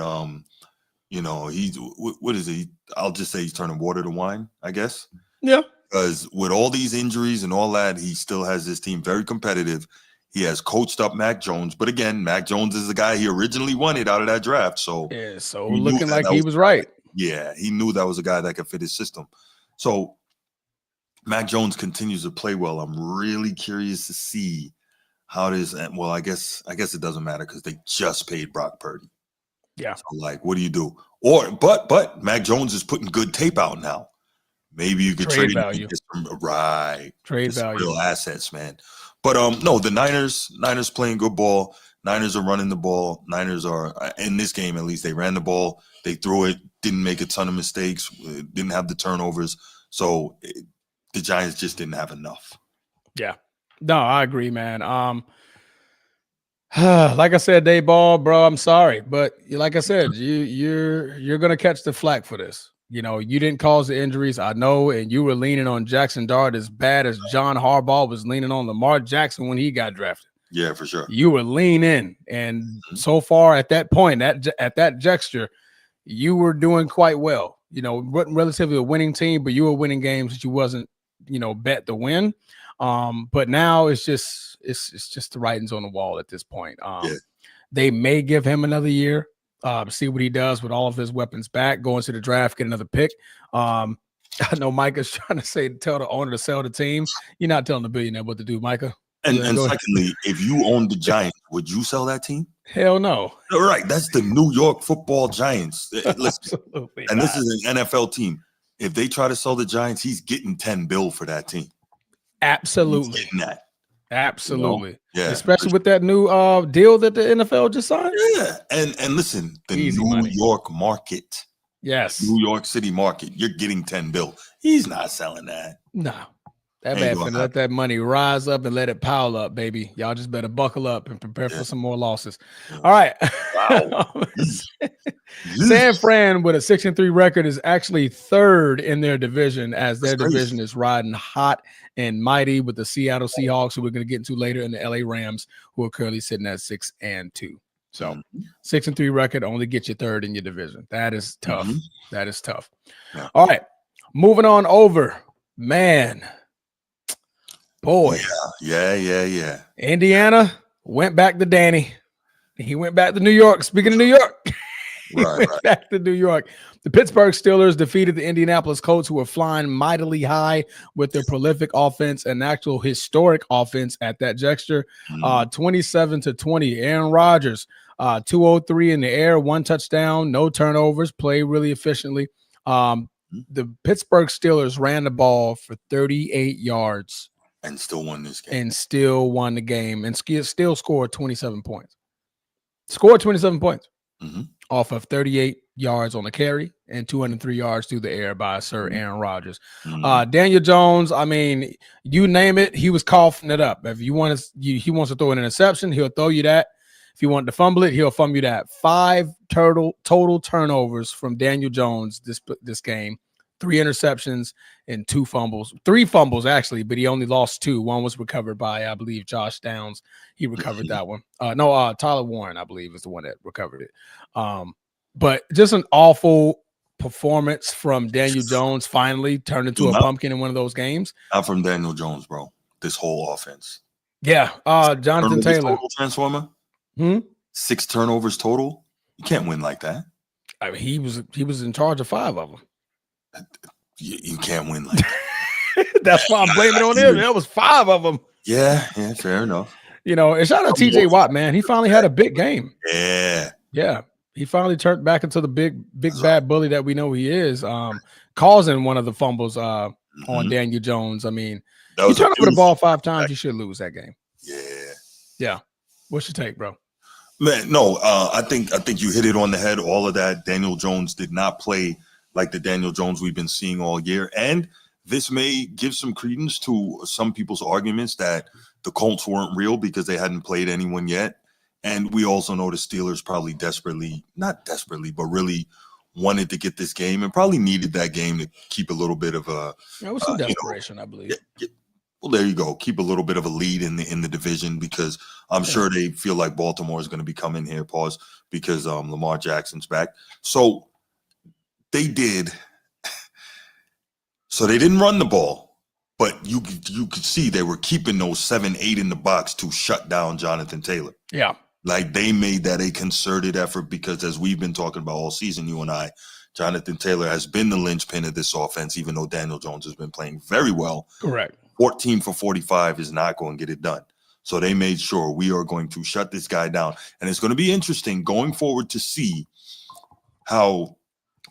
he's what is he? I'll just say he's turning water to wine, I guess.
Yeah.
Because with all these injuries and all that, he still has this team very competitive. He has coached up Mac Jones, but again, Mac Jones is the guy he originally wanted out of that draft. So
looking like he was right.
Yeah, he knew that was a guy that could fit his system. So Mac Jones continues to play well. I'm really curious to see how this. Well, I guess it doesn't matter because they just paid Brock Purdy.
Yeah.
So like, what do you do? But Mac Jones is putting good tape out now. Maybe you could trade value. Trade value. Real assets, man. But no, the Niners playing good ball. Niners are running the ball. Niners are in this game at least. They ran the ball. They threw it. Didn't make a ton of mistakes. Didn't have the turnovers. So the Giants just didn't have enough.
Yeah. No, I agree, man. Like I said, Dayball, bro, I'm sorry, but like I said, you're gonna catch the flack for this. You didn't cause the injuries, I know, and you were leaning on Jackson Dart as bad as John Harbaugh was leaning on Lamar Jackson when he got drafted.
Yeah, for sure.
You were leaning, and so far at that point, at that gesture, you were doing quite well. Wasn't relatively a winning team, but you were winning games that you wasn't, bet to win. But now it's just the writings on the wall at this point. They may give him another year, see what he does with all of his weapons back, go into the draft, get another pick. I know Micah's trying to tell the owner to sell the team. You're not telling the billionaire what to do, Micah.
And secondly, if you owned the Giants, would you sell that team?
Hell no.
All right, that's the New York Football Giants. Listen,
Absolutely.
And this is an NFL team. If they try to sell the Giants, he's getting $10 billion for that team.
Absolutely.
He's getting that.
Absolutely.
Yeah.
Especially with that new deal that the NFL just signed.
Yeah. And listen, the
Easy
New
money.
York market.
Yes.
New York City market. You're getting $10 billion. He's not selling that.
No. That man finna let that money rise up and let it pile up, baby. Y'all just better buckle up and prepare for some more losses. All right.
Wow.
San Fran with a 6-3 record is actually third in their division, as their division is riding hot and mighty with the Seattle Seahawks, who we're going to get into later, and the LA Rams, who are currently sitting at 6-2. So 6-3 record only gets you third in your division. That is tough. That is tough.
Yeah.
All right. Moving on over. Man. Boy.
Yeah.
Indiana went back to Danny. He went back to New York. Speaking of New York, went back to New York. The Pittsburgh Steelers defeated the Indianapolis Colts, who were flying mightily high with their prolific offense, an actual historic offense at that gesture. 27-20. Aaron Rodgers, 203 in the air, 1 touchdown, no turnovers, played really efficiently. The Pittsburgh Steelers ran the ball for 38 yards.
And still won this game.
And still won the game and still scored 27 points. Scored 27 points off of 38 yards on the carry and 203 yards through the air by Sir Aaron Rodgers. Daniel Jones, I mean, you name it, he was coughing it up. If he wants to throw an interception, he'll throw you that. If you want to fumble it, he'll fumble you that. 5 total turnovers from Daniel Jones this game. 3 interceptions and 2 fumbles. 3 fumbles, actually, but he only lost 2. One was recovered by, I believe, Josh Downs. He recovered that one. Tyler Warren, I believe, is the one that recovered it. But just an awful performance from Daniel Jones, finally turned into a pumpkin in one of those games.
Not from Daniel Jones, bro. This whole offense.
Yeah. Jonathan Taylor.
Transformer. 6 turnovers total. You can't win like that.
I mean, he was in charge of 5 of them.
You can't win like that.
That's why I'm blaming it on him. That was 5 of them.
Yeah, fair enough.
And shout out TJ Watt, man. He finally had a big game.
Yeah.
He finally turned back into the big bad bully that we know he is, causing one of the fumbles on Daniel Jones. I mean, you turn over the ball 5 times, you should lose that game.
Yeah.
What's your take, bro?
Man, no, I think you hit it on the head. All of that. Daniel Jones did not play like the Daniel Jones we've been seeing all year, and this may give some credence to some people's arguments that the Colts weren't real because they hadn't played anyone yet. And we also know the Steelers probably not desperately, but really wanted to get this game and probably needed that game to keep a little bit of a
It was some desperation, I believe.
well, there you go. Keep a little bit of a lead in the division because I'm sure they feel like Baltimore is going to be coming here. Pause because Lamar Jackson's back. So they did. So they didn't run the ball, but you could see they were keeping those 7-8 in the box to shut down Jonathan Taylor.
Yeah.
Like they made that a concerted effort because as we've been talking about all season, you and I, Jonathan Taylor has been the linchpin of this offense, even though Daniel Jones has been playing very well.
Correct.
14 for 45 is not going to get it done. So they made sure we are going to shut this guy down. And it's going to be interesting going forward to see how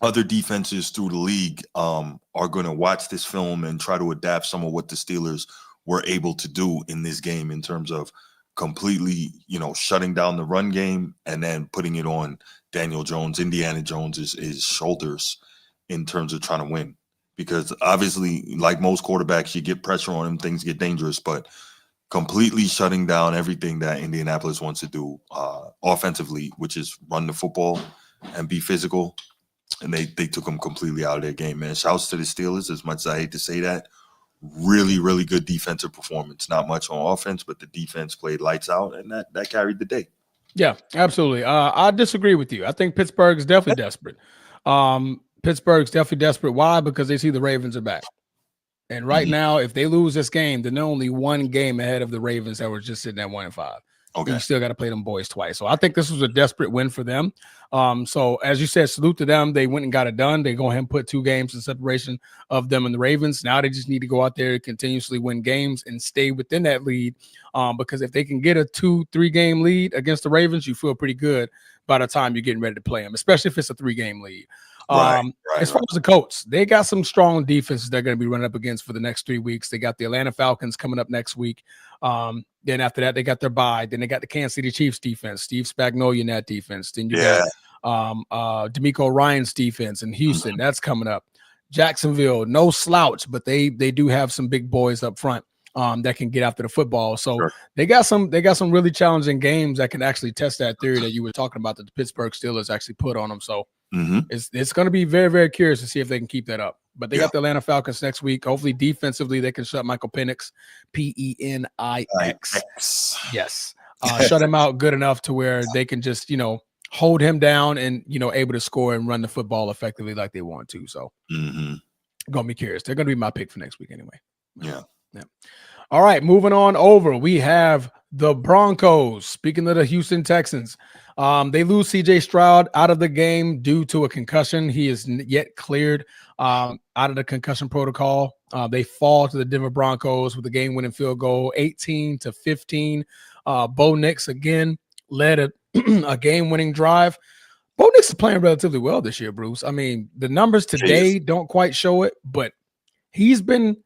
other defenses through the league are going to watch this film and try to adapt some of what the Steelers were able to do in this game in terms of completely, shutting down the run game and then putting it on Daniel Jones, Indiana Jones's shoulders in terms of trying to win. Because obviously, like most quarterbacks, you get pressure on him, things get dangerous, but completely shutting down everything that Indianapolis wants to do offensively, which is run the football and be physical. And they took them completely out of their game, man. Shouts to the Steelers, as much as I hate to say that. Really, really good defensive performance. Not much on offense, but the defense played lights out, and that carried the day.
Yeah, absolutely. I disagree with you. I think Pittsburgh is definitely desperate. Pittsburgh's definitely desperate. Why? Because they see the Ravens are back. And right now, if they lose this game, then they're only one game ahead of the Ravens that were just sitting at 1-5. Okay. You still got to play them boys twice. So I think this was a desperate win for them. So as you said, salute to them. They went and got it done. They go ahead and put 2 games in separation of them and the Ravens. Now they just need to go out there and continuously win games and stay within that lead. Because if they can get a 2-3 game lead against the Ravens, you feel pretty good by the time you're getting ready to play them, especially if it's a 3-game lead. As far as the Colts, they got some strong defenses they're going to be running up against for the next 3 weeks. They got the Atlanta Falcons coming up next week. Then after that, they got their bye. Then they got the Kansas City Chiefs defense, Steve Spagnuolo in that defense. Then you got D'Amico Ryan's defense in Houston. That's coming up. Jacksonville, no slouch, but they do have some big boys up front that can get after the football. So they got some really challenging games that can actually test that theory that you were talking about that the Pittsburgh Steelers actually put on them. So it's going to be very, very curious to see if they can keep that up. But they got the Atlanta Falcons next week. Hopefully, defensively, they can shut Michael Penix, Penix. Yes. Shut him out good enough to where they can just, hold him down and, able to score and run the football effectively like they want to. So going to be curious. They're going to be my pick for next week anyway. Yeah. All right, moving on over. We have the Broncos. Speaking of the Houston Texans, they lose C.J. Stroud out of the game due to a concussion. He is yet cleared out of the concussion protocol. They fall to the Denver Broncos with a game-winning field goal, 18-15. Bo Nix again led a game-winning drive. Bo Nix is playing relatively well this year, Bruce. I mean, the numbers today don't quite show it, but he's been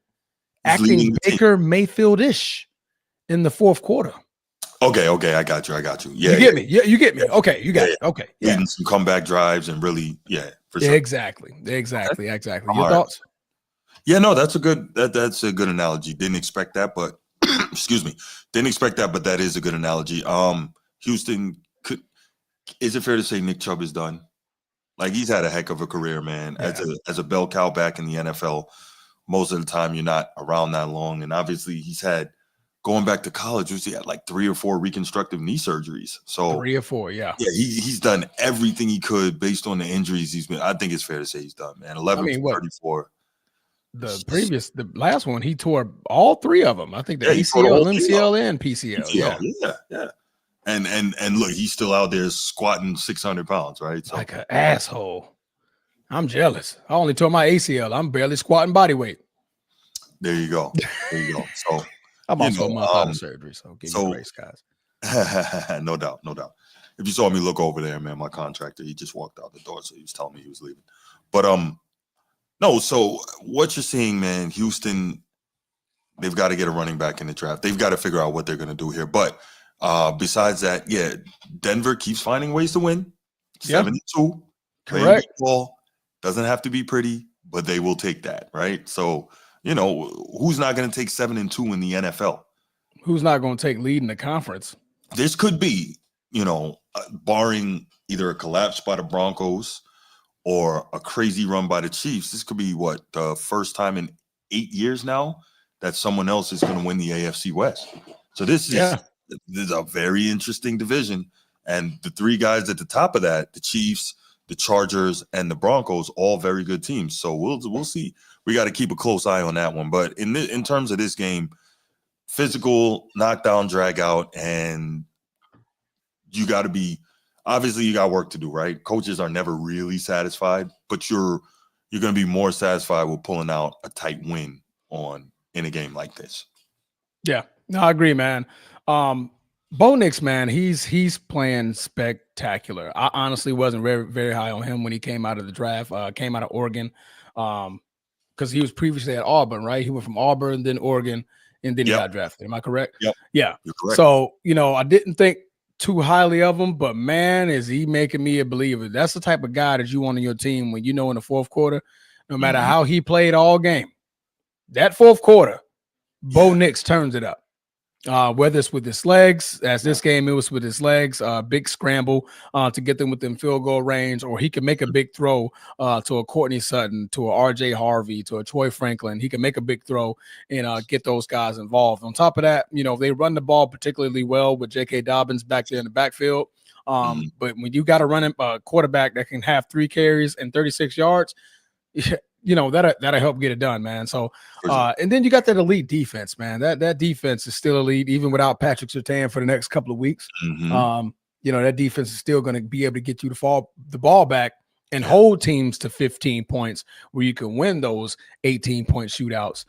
acting Baker Mayfield-ish in the fourth quarter.
Okay, I got you. Yeah,
you get me. Yeah, you get me. Okay, you got it. Okay,
leading some comeback drives and really, for sure.
Exactly. Your thoughts?
Yeah, no, that's a good analogy. Didn't expect that, but excuse me, didn't expect that, but that is a good analogy. Houston, is it fair to say Nick Chubb is done? Like he's had a heck of a career, man. Yeah. As a bell cow back in the NFL. Most of the time, you're not around that long. And obviously, he's had, going back to college, he had like 3 or 4 reconstructive knee surgeries. So
3 or 4, yeah.
Yeah, he's done everything he could based on the injuries he's been. I think it's fair to say he's done, man. 11-34.
The last one, he tore all 3 of them. I think the ACL, MCL, and PCL.
Yeah. And look, he's still out there squatting 600 pounds, right? So,
like an asshole. I'm jealous. I only tore my ACL. I'm barely squatting body weight.
There you go. So
I'm also a month out of surgery, so give me grace, guys.
No doubt. If you saw me look over there, man, my contractor, he just walked out the door, so he was telling me he was leaving. But no. So what you're seeing, man, Houston, they've got to get a running back in the draft. They've got to figure out what they're going to do here. But Besides that, yeah, Denver keeps finding ways to win. 7-2.
Correct.
Ball doesn't have to be pretty, but they will take that, right? So, who's not going to take 7-2 in the NFL?
Who's not going to take lead in the conference?
This could be, barring either a collapse by the Broncos or a crazy run by the Chiefs. This could be the first time in 8 years now that someone else is going to win the AFC West. So this is a very interesting division. And the three guys at the top of that, the Chiefs, the Chargers, and the Broncos, all very good teams. So we'll see. We got to keep a close eye on that one. But in terms of this game, physical, knockdown, drag out, and you got to be obviously you got work to do, right? Coaches are never really satisfied, but you're going to be more satisfied with pulling out a tight win in a game like this.
Yeah, no, I agree, man. Bo Nix, man, he's playing spectacular. I honestly wasn't very, very high on him when he came out of the draft, came out of Oregon, because he was previously at Auburn, right? He went from Auburn, then Oregon, and then he got drafted. Am I correct?
Yep.
Yeah.
You're correct.
So, I didn't think too highly of him, but man, is he making me a believer. That's the type of guy that you want on your team when in the fourth quarter, no matter how he played all game, that fourth quarter, Bo Nix turns it up. Whether it's with his legs, as this game it was with his legs, big scramble to get them within field goal range, or he can make a big throw to a Courtney Sutton, to a RJ Harvey, to a Troy Franklin. He can make a big throw and get those guys involved. On top of that, they run the ball particularly well with J.K. Dobbins back there in the backfield. But when you got to run a quarterback that can have 3 carries and 36 yards, that'll help get it done, man. So, and then you got that elite defense, man. That defense is still elite, even without Patrick Surtain for the next couple of weeks. That defense is still going to be able to get you the ball back and hold teams to 15 points where you can win those 18-point shootouts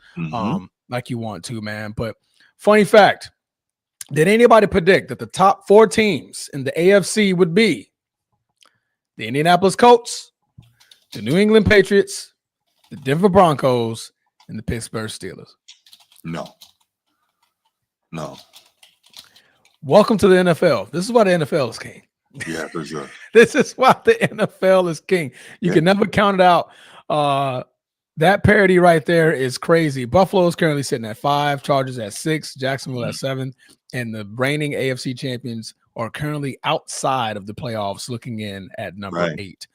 like you want to, man. But funny fact, did anybody predict that the top 4 teams in the AFC would be the Indianapolis Colts, the New England Patriots, the Denver Broncos, and the Pittsburgh Steelers?
No.
Welcome to the NFL. This is why the NFL is king.
Yeah, for sure.
This is why the NFL is king. You can never count it out. That parity right there is crazy. Buffalo is currently sitting at 5, Chargers at 6, Jacksonville at 7, and the reigning AFC champions are currently outside of the playoffs, looking in at number 8.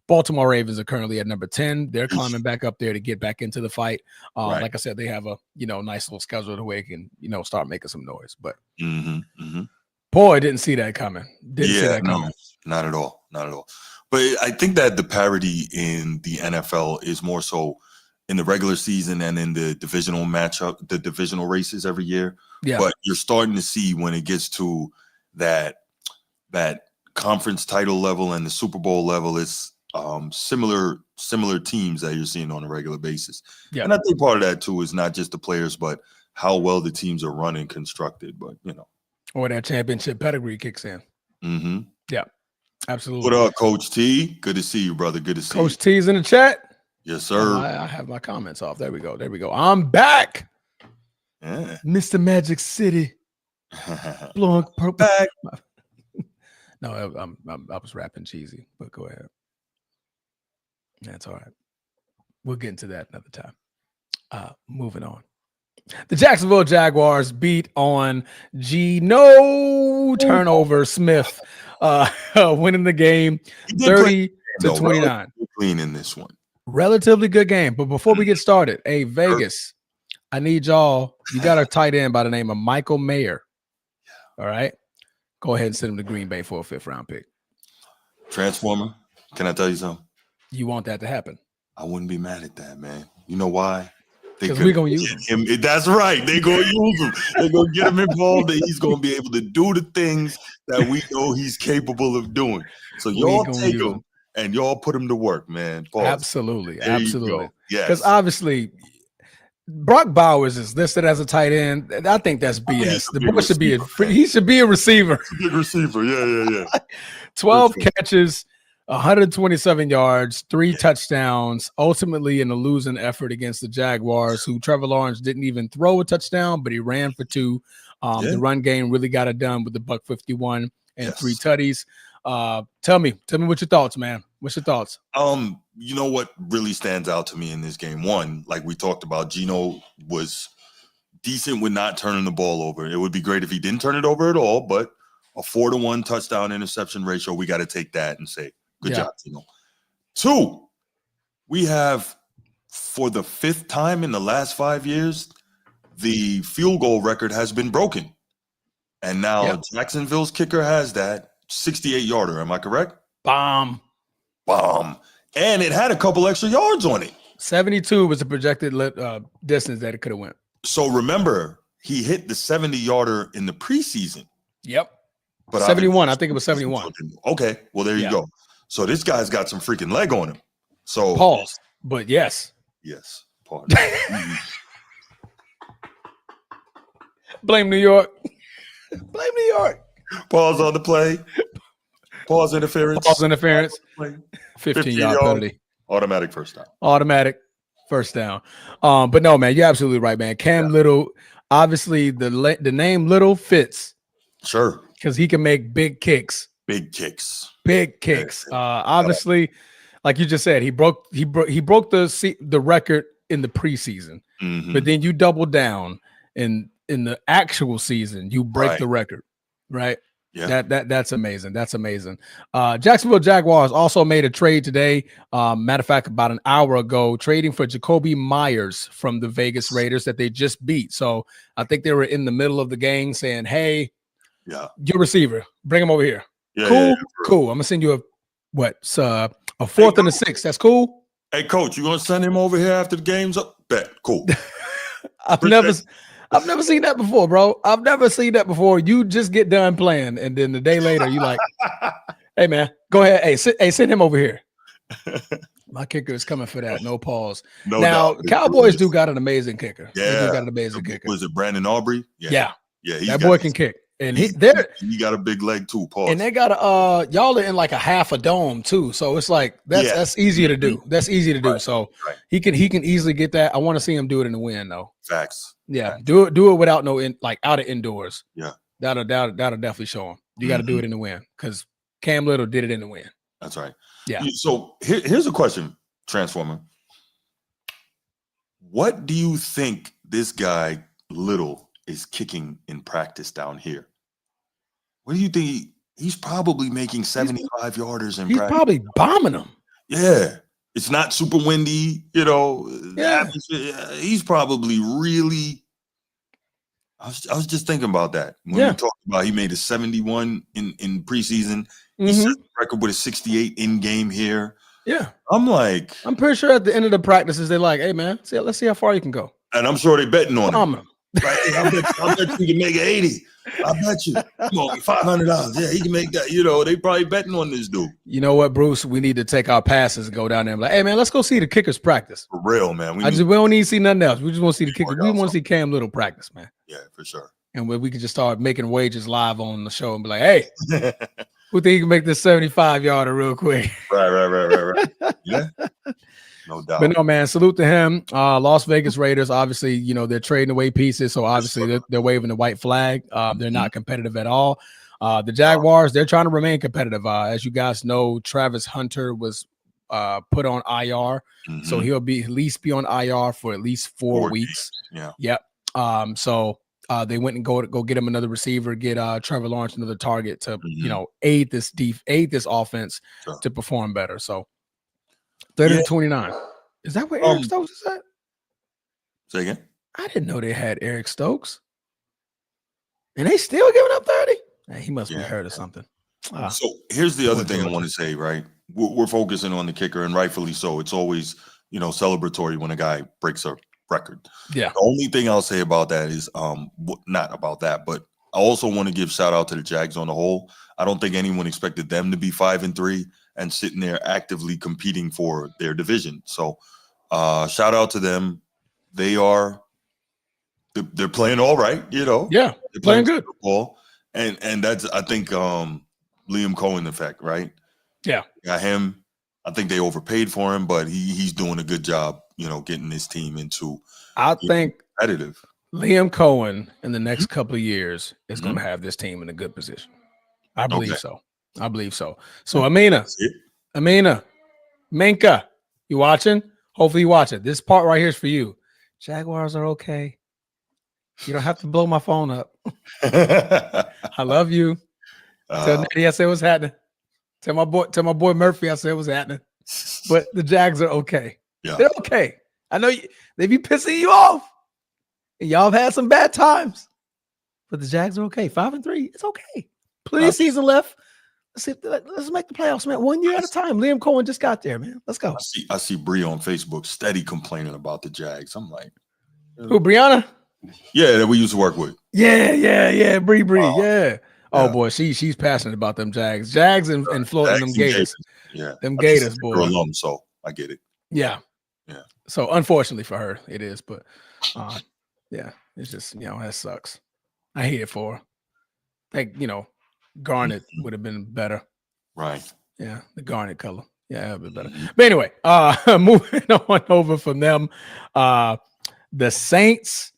Baltimore Ravens are currently at number 10. They're climbing back up there to get back into the fight. Like I said, they have a nice little schedule to where they can start making some noise. But boy, didn't see that coming. Didn't see that coming.
No, not at all. But I think that the parity in the NFL is more so in the regular season and in the divisional matchup, the divisional races every year. Yeah. But you're starting to see when it gets to that conference title level and the Super Bowl level, it's similar teams that you're seeing on a regular basis. Yeah. And I think part of that too is not just the players, but how well the teams are run and constructed. But
or that championship pedigree kicks in. Yeah, absolutely.
What up, Coach T? Good to see you, brother. Good to see you.
Coach T's in the chat.
Yes, sir.
I have my comments off. There we go. I'm back.
Yeah.
Mr. Magic City. Blowing purple back. No, I was rapping cheesy, but go ahead. That's all right. We'll get into that another time. Moving on. The Jacksonville Jaguars beat on no turnover Smith, winning the game 30-29.
Clean in this one.
Relatively good game. But before we get started, hey, Vegas, I need y'all. You got a tight end by the name of Michael Mayer. All right. Go ahead and send him to Green Bay for a 5th round pick.
Transformer, can I tell you something?
You want that to happen?
I wouldn't be mad at that, man. You know why?
Because we're going to use him.
That's right. They're going to use him. They're going to get him involved, and he's going to be able to do the things that we know he's capable of doing. So y'all take him and y'all put him to work, man. Pause.
Absolutely.
There
Absolutely.
Yes.
Because obviously, Brock Bowers is listed as a tight end. I think that's BS. The boy should he should be a receiver.
Big receiver. Yeah.
12 catches, 127 yards, 3 touchdowns, ultimately in a losing effort against the Jaguars, who Trevor Lawrence didn't even throw a touchdown, but he ran for 2. The run game really got it done with the $151 and 3
Yes.
tutties. Tell me what your thoughts, man. What's your thoughts?
You know what really stands out to me in this game? One, like we talked about, Geno was decent with not turning the ball over. It would be great if he didn't turn it over at all, but a 4-to-1 touchdown interception ratio, we got to take that and say, good job, Geno. 2, we have, for the 5th time in the last 5 years, the field goal record has been broken. And now Jacksonville's kicker has that 68-yarder. Am I correct?
Bomb.
And it had a couple extra yards on it.
72 was the projected distance that it could have went.
So remember, he hit the 70-yarder in the preseason.
Yep.
But
71. I think it was 71.
Okay. Well, there you go. So this guy's got some freaking leg on him. So
pause. But yes.
Yes. Pause.
Blame New York. Blame New York.
Pause on the play. Pause interference.
15-yard penalty.
Automatic first down.
But no, man, you're absolutely right, man. Cam Little, obviously the name Little fits.
Sure.
Because he can make big kicks. Obviously, like you just said, he broke the record in the preseason.
Mm-hmm.
But then you double down in the actual season, you break the record, right?
Yeah.
That's amazing. Jacksonville Jaguars also made a trade today. Matter of fact, about an hour ago, trading for Jacoby Myers from the Vegas Raiders that they just beat. So I think they were in the middle of the game saying, "Hey, your receiver, bring him over here." Cool. I'm gonna send you a 4th and a 6. That's cool.
Hey, coach, you gonna send him over here after the game's up? Bet. Cool.
I've never seen that before, bro. I've never seen that before. You just get done playing, and then the day later, you like, "Hey, man, go ahead. Hey, send him over here." My kicker is coming for that. No pause.
No
now,
doubt.
Cowboys do got an amazing kicker.
Yeah,
they do got an amazing kicker.
Was it Brandon Aubrey?
Yeah.
That
boy can kick. And he
got a big leg too. Pause.
And they got y'all are in like a half a dome too, so it's like that's easier to do. That's easy to do.
Right.
So he can easily get that. I want to see him do it in the wind though.
Facts.
Yeah, do it without out of indoors.
Yeah,
that'll definitely show him. You got to do it in the wind because Cam Little did it in the wind.
That's right.
Yeah.
So here's a question, Transformer. What do you think this guy Little is kicking in practice down here? What do you think? He's probably making 75-yarders in practice. He's
probably bombing them.
Yeah. It's not super windy, He's probably really. I was just thinking about that when we talked about he made a 71 in preseason. He set the record with a 68 in game here.
Yeah,
I'm
pretty sure at the end of the practices they're like, "Hey man, let's see how far you can go."
And I'm sure they're betting on him.
Right?
I bet you can make 80. I bet you. Come on, $500. Yeah, he can make that. They probably betting on this dude.
You know what, Bruce? We need to take our passes and go down there and be like, "Hey, man, let's go see the kickers practice."
For real, man. We
don't need to see nothing else. We just want to see the kickers. We want to see Cam Little practice, man.
Yeah, for sure.
And we could just start making wages live on the show and be like, "Hey, who think he can make this 75-yarder real quick?"
Right. Yeah. No doubt.
But no, man, salute to him. Las Vegas Raiders, obviously, they're trading away pieces. So obviously they're waving the white flag. They're not competitive at all. The Jaguars, they're trying to remain competitive. As you guys know, Travis Hunter was put on IR. So he'll at least be on IR for at least 4 weeks.
Yeah.
Yep. So they went and go get him another receiver, get Trevor Lawrence another target to, aid this offense to perform better. So 30-29. Is that what Eric Stokes is at?
Say again?
I didn't know they had Eric Stokes. And they still giving up 30? Hey, he must be hurt or something.
So here's the other thing I want to say, right? We're focusing on the kicker, and rightfully so. It's always, celebratory when a guy breaks a record.
Yeah.
The only thing I'll say about that is not about that, but I also want to give shout out to the Jags on the whole. I don't think anyone expected them to be 5-3 and sitting there actively competing for their division. So shout out to them. They're playing all right,
Yeah,
they're
playing good
football. And that's, I think, Liam Cohen effect, right?
Yeah.
Got him. I think they overpaid for him, but he's doing a good job, getting this team into
competitive. Liam Cohen in the next couple of years is going to have this team in a good position. I believe so. I believe so. So Amina, Minka, you watching? Hopefully you watch it. This part right here is for you. Jaguars are okay. You don't have to blow my phone up. I love you. Tell Natty I said what's happening. Tell my boy Murphy I said what's happening. But the Jags are okay. Yeah. They're okay. I know they be pissing you off. And y'all have had some bad times. But the Jags are okay. 5-3. It's okay. Plenty of season left. Let's make the playoffs, man. 1 year at a time. Liam Cohen just got there, man. Let's go.
I see Bree on Facebook steady complaining about the Jags. I'm like,
who, Brianna?
Yeah, that we used to work with.
Yeah. Bree. Yeah. Oh boy, she's passionate about them Jags. Jags and Florida, them Gators.
Yeah.
Them Gators, boy.
Alum, so I get it.
Yeah. So unfortunately for her, it is, but yeah, it's just, that sucks. I hate it for her. Like, garnet would have been better.
Right.
Yeah, the garnet color. Yeah, it would be better. But anyway, moving on over from them. The Saints,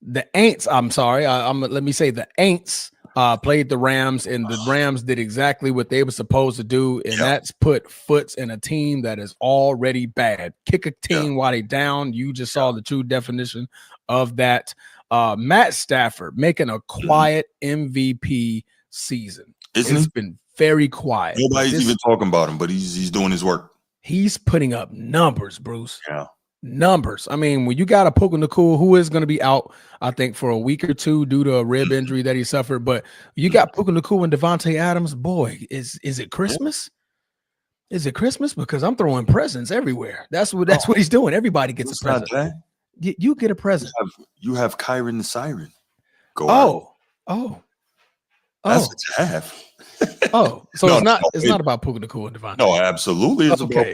the Aints, I'm sorry. Let me say the Aints played the Rams, and the Rams did exactly what they were supposed to do, and that's put foots in a team that is already bad. Kick a team while they down. You just saw the true definition of that. Matt Stafford making a quiet MVP season. It's been very quiet.
Nobody's even talking about him, but he's doing his work.
He's putting up numbers, Bruce.
Yeah.
Numbers. I mean, when you got a Puka Nacua, who is going to be out, I think, for a week or two due to a rib injury that he suffered, but you got Puka Nacua and Devontae Adams. Boy, is it Christmas? Is it Christmas? Because I'm throwing presents everywhere. That's what he's doing. Everybody gets a present. You get a present.
You have Kyron the Siren. Go
out.
That's what you have.
So it's not about Puka Nacua and Devontae.
No, absolutely. It's about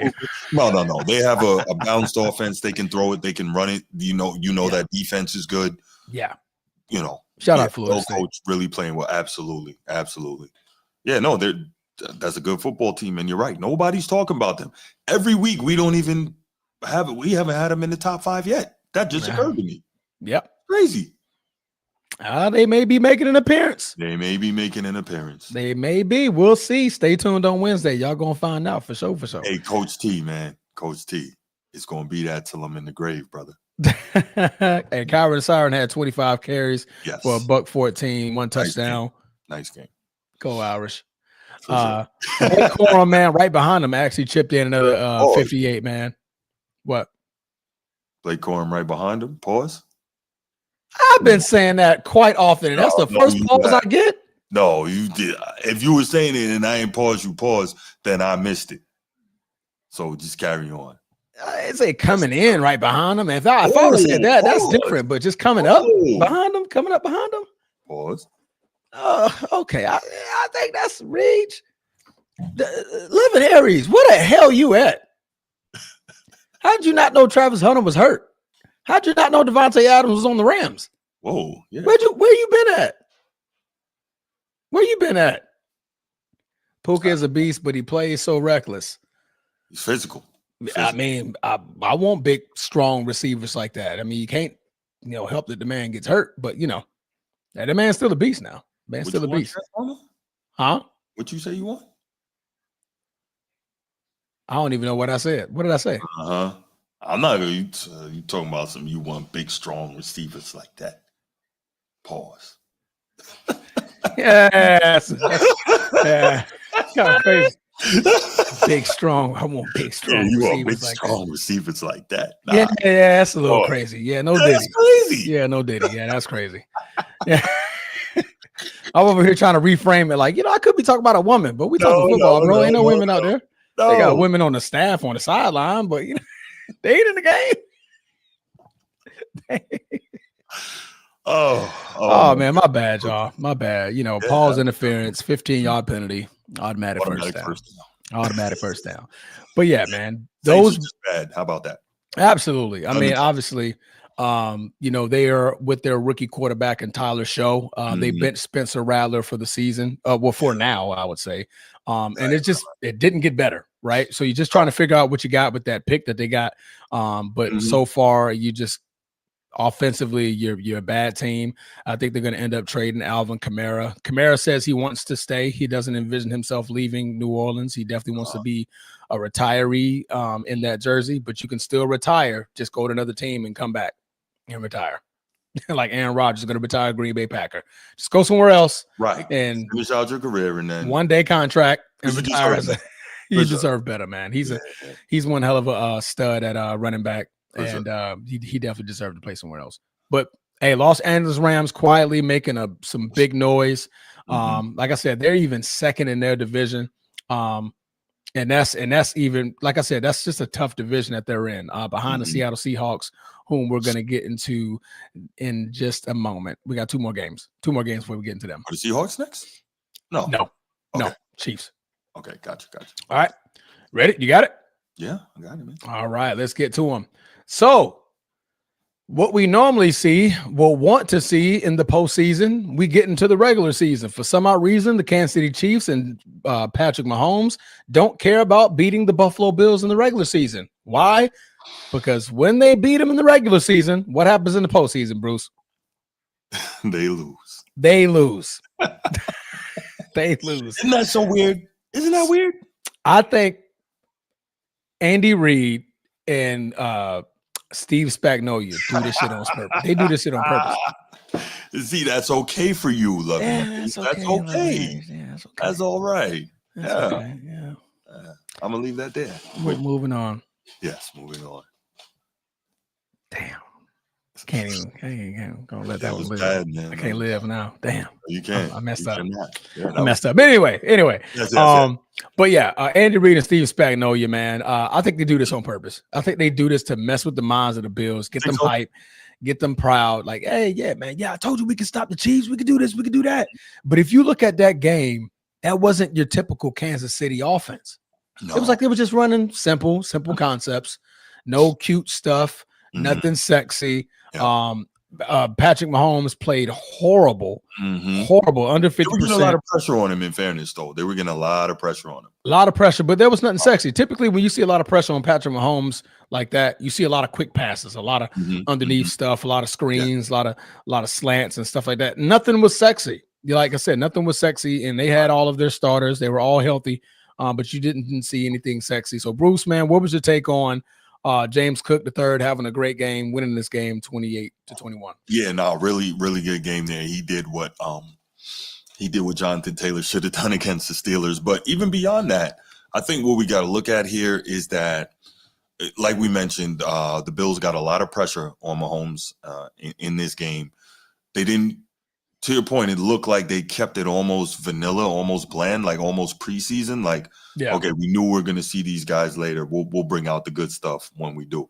No. They have a balanced offense. They can throw it. They can run it. You know that defense is good.
Yeah.
Shout
out Florida State.
Coach really playing well. Absolutely. Yeah, no, that's a good football team. And you're right. Nobody's talking about them. Every week we don't even have it. We haven't had them in the top 5 yet. That just occurred to me.
Yep.
Crazy.
They may be making an appearance.
They may be.
We'll see. Stay tuned on Wednesday. Y'all gonna find out for sure.
Hey, Coach T, man. Coach T. It's gonna be that till I'm in the grave, brother.
And Kyron Siren had 25 carries for $114, 1 touchdown.
Nice game.
Go Irish. Blake Corum, man, right behind him, actually chipped in another 58, man. What?
Blake Corum right behind him. Pause.
I've been saying that quite often, and that's the first pause I get.
No, you did. If you were saying it and I ain't pause, then I missed it. So just carry on.
I say coming in right behind him. If I would have said that, that's different. But just coming up behind him.
Pause.
Okay. I think that's reach. Living Aries, where the hell you at? How'd you not know Travis Hunter was hurt? How'd you not know Devontae Adams was on the Rams?
Whoa, yeah.
Where you been at? Puka is a beast, but he plays so reckless.
He's physical.
I mean, I want big, strong receivers like that. I mean, you can't, help that the man gets hurt, but the man's still a beast now. Man's still a beast. Huh?
What you say you want?
I don't even know what I said. What did I say?
I'm not you talking about you want big, strong receivers like that. Pause.
Yes. Yeah. Kind of crazy. Big, strong. I want big, strong
you
receivers
want big,
like
strong
that.
Receivers like that. Nah.
Yeah, that's a little crazy. Yeah, no Diddy.
That's crazy.
Yeah, no Diddy. Yeah, that's crazy. Yeah. I'm over here trying to reframe it like, I could be talking about a woman, but we talking football, bro. Ain't no women out there. They got women on the staff on the sideline, but they ain't in the game. Oh man, my bad, y'all. My bad. Paul's interference, 15-yard penalty, automatic first down. But yeah, man, those
just bad. How about that?
Absolutely. I mean, obviously, they are with their rookie quarterback and Tyler Show. They benched Spencer Rattler for the season. For now, I would say. And it didn't get better, right? So you're just trying to figure out what you got with that pick that they got. But so far, you just Offensively, you're a bad team. I think they're going to end up trading Alvin Kamara. Kamara says he wants to stay. He doesn't envision himself leaving New Orleans. He definitely wants to be a retiree in that jersey, but you can still retire. Just go to another team and come back and retire. Like Aaron Rodgers is going to retire Green Bay Packer. Just go somewhere else.
Right.
And
finish out your career and then
1-day contract and
you
retire. You
sure.
deserve better, man. He's one hell of a stud at running back. And he definitely deserved to play somewhere else. But hey, Los Angeles Rams quietly making some big noise. Like I said, they're even second in their division. And that's even, like I said, that's just a tough division that they're in. Behind the Seattle Seahawks, whom we're gonna get into in just a moment. We got two more games before we get into them.
Are the Seahawks next? No.
No, Chiefs.
Okay, gotcha.
All right, ready? You got it?
Yeah, I got it, man.
All right, let's get to them. So, what we normally want to see in the postseason, we get into the regular season. For some odd reason, the Kansas City Chiefs and Patrick Mahomes don't care about beating the Buffalo Bills in the regular season. Why? Because when they beat them in the regular season, what happens in the postseason, Bruce?
They lose.
They lose.
Isn't that so weird? Isn't that weird?
I think Andy Reid and Steve Spagnuolo do this shit on purpose. They do this shit on purpose.
See, that's okay for you, Lovey.
Yeah,
that's okay.
Yeah, that's okay.
That's all right.
Okay. Yeah.
I'm gonna leave that there.
Moving on.
Yes, moving on.
Damn. Can't gonna let that one live.
Bad, man.
I can't live now. Damn.
You can't.
I messed up.
Yeah,
I messed up. But anyway.
Yes.
But yeah, Andy Reid and Steve Spagnuolo, man. I think they do this on purpose. I think they do this to mess with the minds of the Bills, get them hype, get them proud. Like, hey, yeah, man. Yeah, I told you we can stop the Chiefs. We can do this. We can do that. But if you look at that game, that wasn't your typical Kansas City offense. No. It was like they were just running simple concepts, no cute stuff, nothing sexy. Yeah. Patrick Mahomes played horrible, under 50%. They were getting
a lot of pressure on him, in fairness, though. They were getting a lot of pressure on him.
A lot of pressure, but there was nothing sexy. Typically, when you see a lot of pressure on Patrick Mahomes like that, you see a lot of quick passes, a lot of underneath stuff, a lot of screens, a lot of slants and stuff like that. Nothing was sexy. Like I said, nothing was sexy, and they had all of their starters. They were all healthy, but you didn't see anything sexy. So, Bruce, man, what was your take on James Cook III having a great game, winning this game 28-21?
Yeah, no, really, really good game there. He did what Jonathan Taylor should have done against the Steelers. But even beyond that, I think what we got to look at here is that, like we mentioned, the Bills got a lot of pressure on Mahomes in this game. They didn't, to your point, it looked like they kept it almost vanilla, almost bland, like almost preseason. Like, okay, we knew we were going to see these guys later. We'll bring out the good stuff when we do.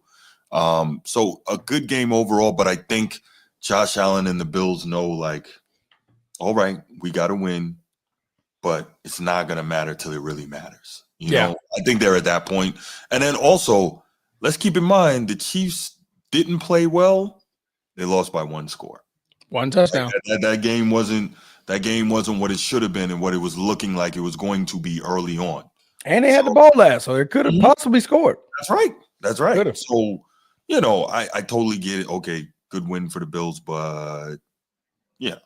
So a good game overall, but I think Josh Allen and the Bills know, like, all right, we got to win, but it's not going to matter till it really matters. You know, I think they're at that point. And then also, let's keep in mind, the Chiefs didn't play well. They lost by one score.
One touchdown.
That game wasn't what it should have been and what it was looking like it was going to be early on.
And they had the ball last, so they could have possibly scored.
That's right. Could've. So, you know, I totally get it. Okay, good win for the Bills, but yeah.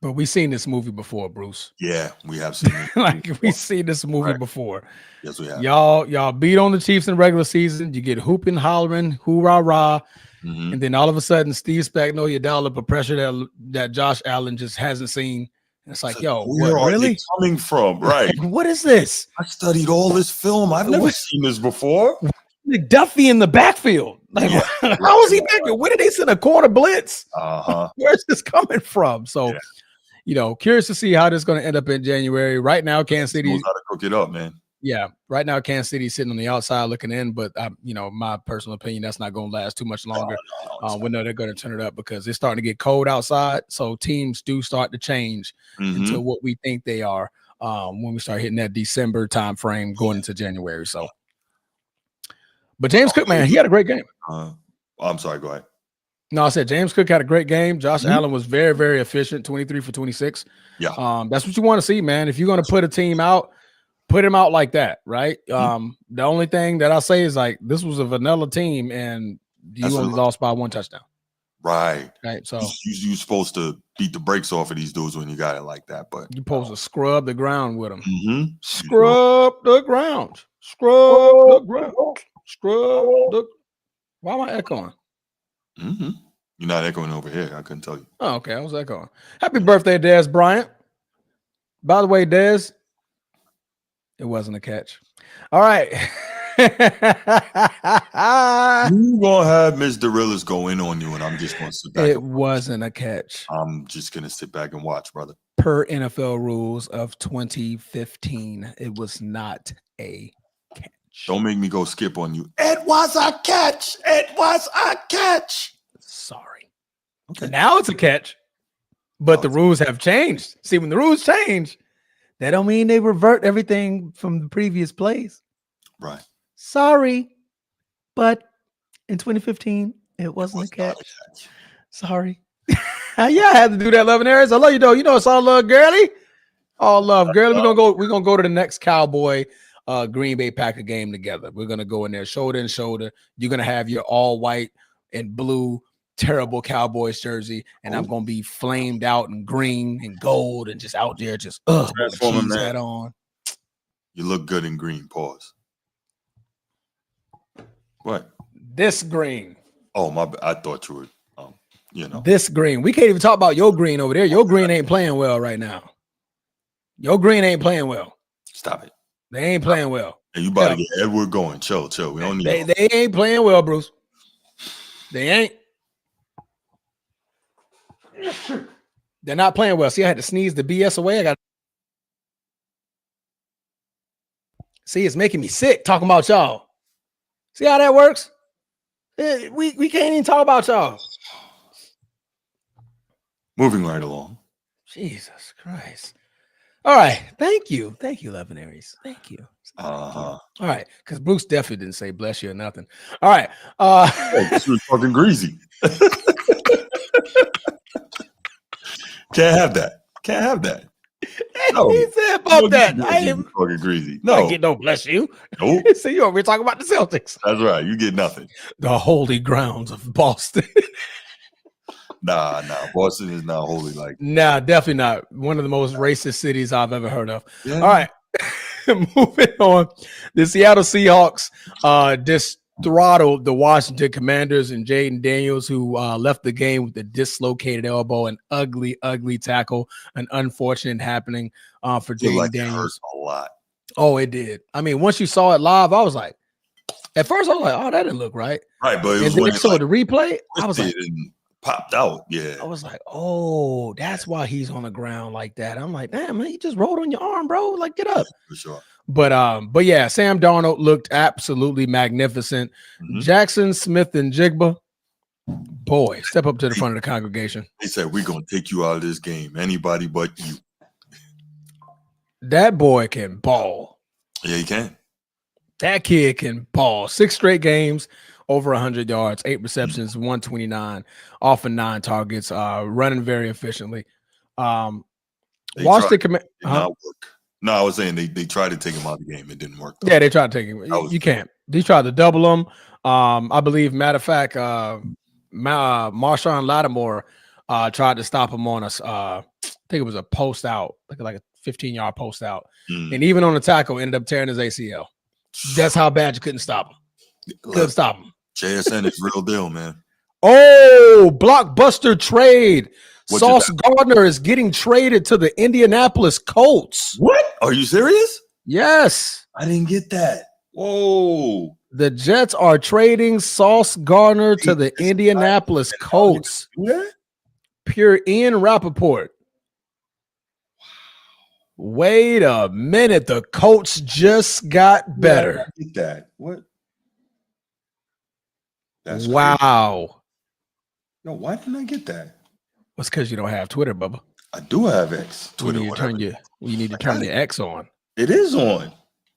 But we've seen this movie before, Bruce.
Yeah, we have seen it.
We've seen this movie before.
Yes, we have.
Y'all beat on the Chiefs in the regular season. You get hooping, hollering, hoorah, rah. And then all of a sudden, Steve Spagnuolo dialed up a pressure that Josh Allen just hasn't seen. And it's like, yo,
where are they coming from? Right.
Like, what is this?
I studied all this film. I've never seen this before.
McDuffie in the backfield. Like, how is he back there? Where did they send a corner blitz? Where's this coming from? So, you know, curious to see how this is going to end up in January. Right now, Kansas City
knows how to cook it up, man.
Yeah, right now Kansas City sitting on the outside looking in, but you know, my personal opinion, that's not going to last too much longer. We know they're going to turn it up because it's starting to get cold outside, so teams do start to change into what we think they are when we start hitting that December time frame going into January. So, but James Cook, man, he had a great game.
I'm sorry, go ahead.
No, I said James Cook had a great game. Josh Allen was very, very efficient, 23 for 26.
Yeah,
that's what you want to see, man. If you're going to put a team out, put him out like that, right? The only thing that I say is, like, this was a vanilla team, and you only lost by one touchdown.
Right.
Right. So
you're supposed to beat the brakes off of these dudes when you got it like that. But
you're supposed to scrub the ground with them.
mm-hmm.
Scrub the ground. Scrub the ground. Scrub the. Why am I echoing?
Mm-hmm. You're not echoing over here. I couldn't tell you.
Oh, okay. I was echoing. Happy birthday, Dez Bryant. By the way, Dez, it wasn't a catch. All right.
You're gonna have Miss Derillas go in on you, and I'm just gonna sit back.
It wasn't a catch.
I'm just gonna sit back and watch, brother.
Per NFL rules of 2015, it was not a catch.
Don't make me go skip on you. It was a catch. It was a catch.
Sorry.
Okay.
Now it's a catch, but the rules have changed. See, when the rules change, that don't mean they revert everything from the previous plays.
Right.
Sorry, but in 2015, it wasn't a catch. Sorry. Yeah, I had to do that, Love and Aries. I love you, though. You know it's all love, girly. All love, girly. We're gonna go to the next Cowboy Green Bay Packer game together. We're gonna go in there shoulder and shoulder. You're gonna have your all white and blue terrible Cowboys jersey, and I'm gonna be flamed out in green and gold and just out there just with the cheese hat on.
You look good in green. Pause. What?
This green.
Oh my! I thought you were.
This green. We can't even talk about your green over there. Your green ain't playing well right now. Your green ain't playing well.
Stop it.
They ain't playing well.
And you about to get Edward going. Chill. We don't need.
They ain't playing well, Bruce. They ain't. They're not playing well. See, I had to sneeze the BS away. See, it's making me sick talking about y'all. See how that works? We can't even talk about y'all.
Moving right along.
Jesus Christ. All right. Thank you. Thank you, Love and Aries. Thank you.
Uh-huh.
All right. Because Bruce definitely didn't say bless you or nothing. All right.
She was fucking greasy. Can't have that. No.
He said about that.
I am fucking greasy. No.
I get no bless you.
Nope.
So you over here talking about the Celtics.
That's right. You get nothing.
The holy grounds of Boston.
Nah. Boston is not holy like that.
Nah, definitely not. One of the most racist cities I've ever heard of.
Yeah.
All right. Moving on. The Seattle Seahawks throttled the Washington Commanders and Jaden Daniels, who left the game with a dislocated elbow, an ugly tackle, an unfortunate happening for Jaden Daniels.
It hurt a lot.
Oh, it did. I mean, once you saw it live, I was like, at first I was like, oh, that didn't look right.
Right, but it was
and then saw the replay. I was like,
popped out. Yeah.
I was like, oh, that's why he's on the ground like that. I'm like, man, he just rolled on your arm, bro. Like, get up.
For sure.
But yeah, Sam Darnold looked absolutely magnificent.
Mm-hmm.
Jackson Smith and Jigba, boy, step up to the front of the congregation.
They said, we're going to take you out of this game. Anybody but you.
That boy can ball.
Yeah, he can.
That kid can ball. 6 straight games, over 100 yards, 8 receptions, 129, off of 9 targets, running very efficiently. Washington
did not work. No, I was saying they tried to take him out of the game. It didn't work, though.
Yeah, they tried to take him. You can't. They tried to double him. I believe, matter of fact, Marshawn Lattimore tried to stop him on us. I think it was a post out, like a 15-yard post out. And even on the tackle, ended up tearing his ACL. That's how bad you couldn't stop him. Couldn't stop him.
JSN is real deal, man.
Oh, blockbuster trade. Sauce Gardner is getting traded to the Indianapolis Colts.
What? Are you serious?
Yes.
I didn't get that. Whoa.
The Jets are trading Sauce Gardner to the Indianapolis Colts.
What?
Pure Ian Rappaport. Wait a minute. The Colts just got better.
I get that. What? That's
wow.
Crazy. No, why didn't I get that?
It's because you don't have Twitter, Bubba.
I do have X. Twitter.
You need to turn your X on.
It is on.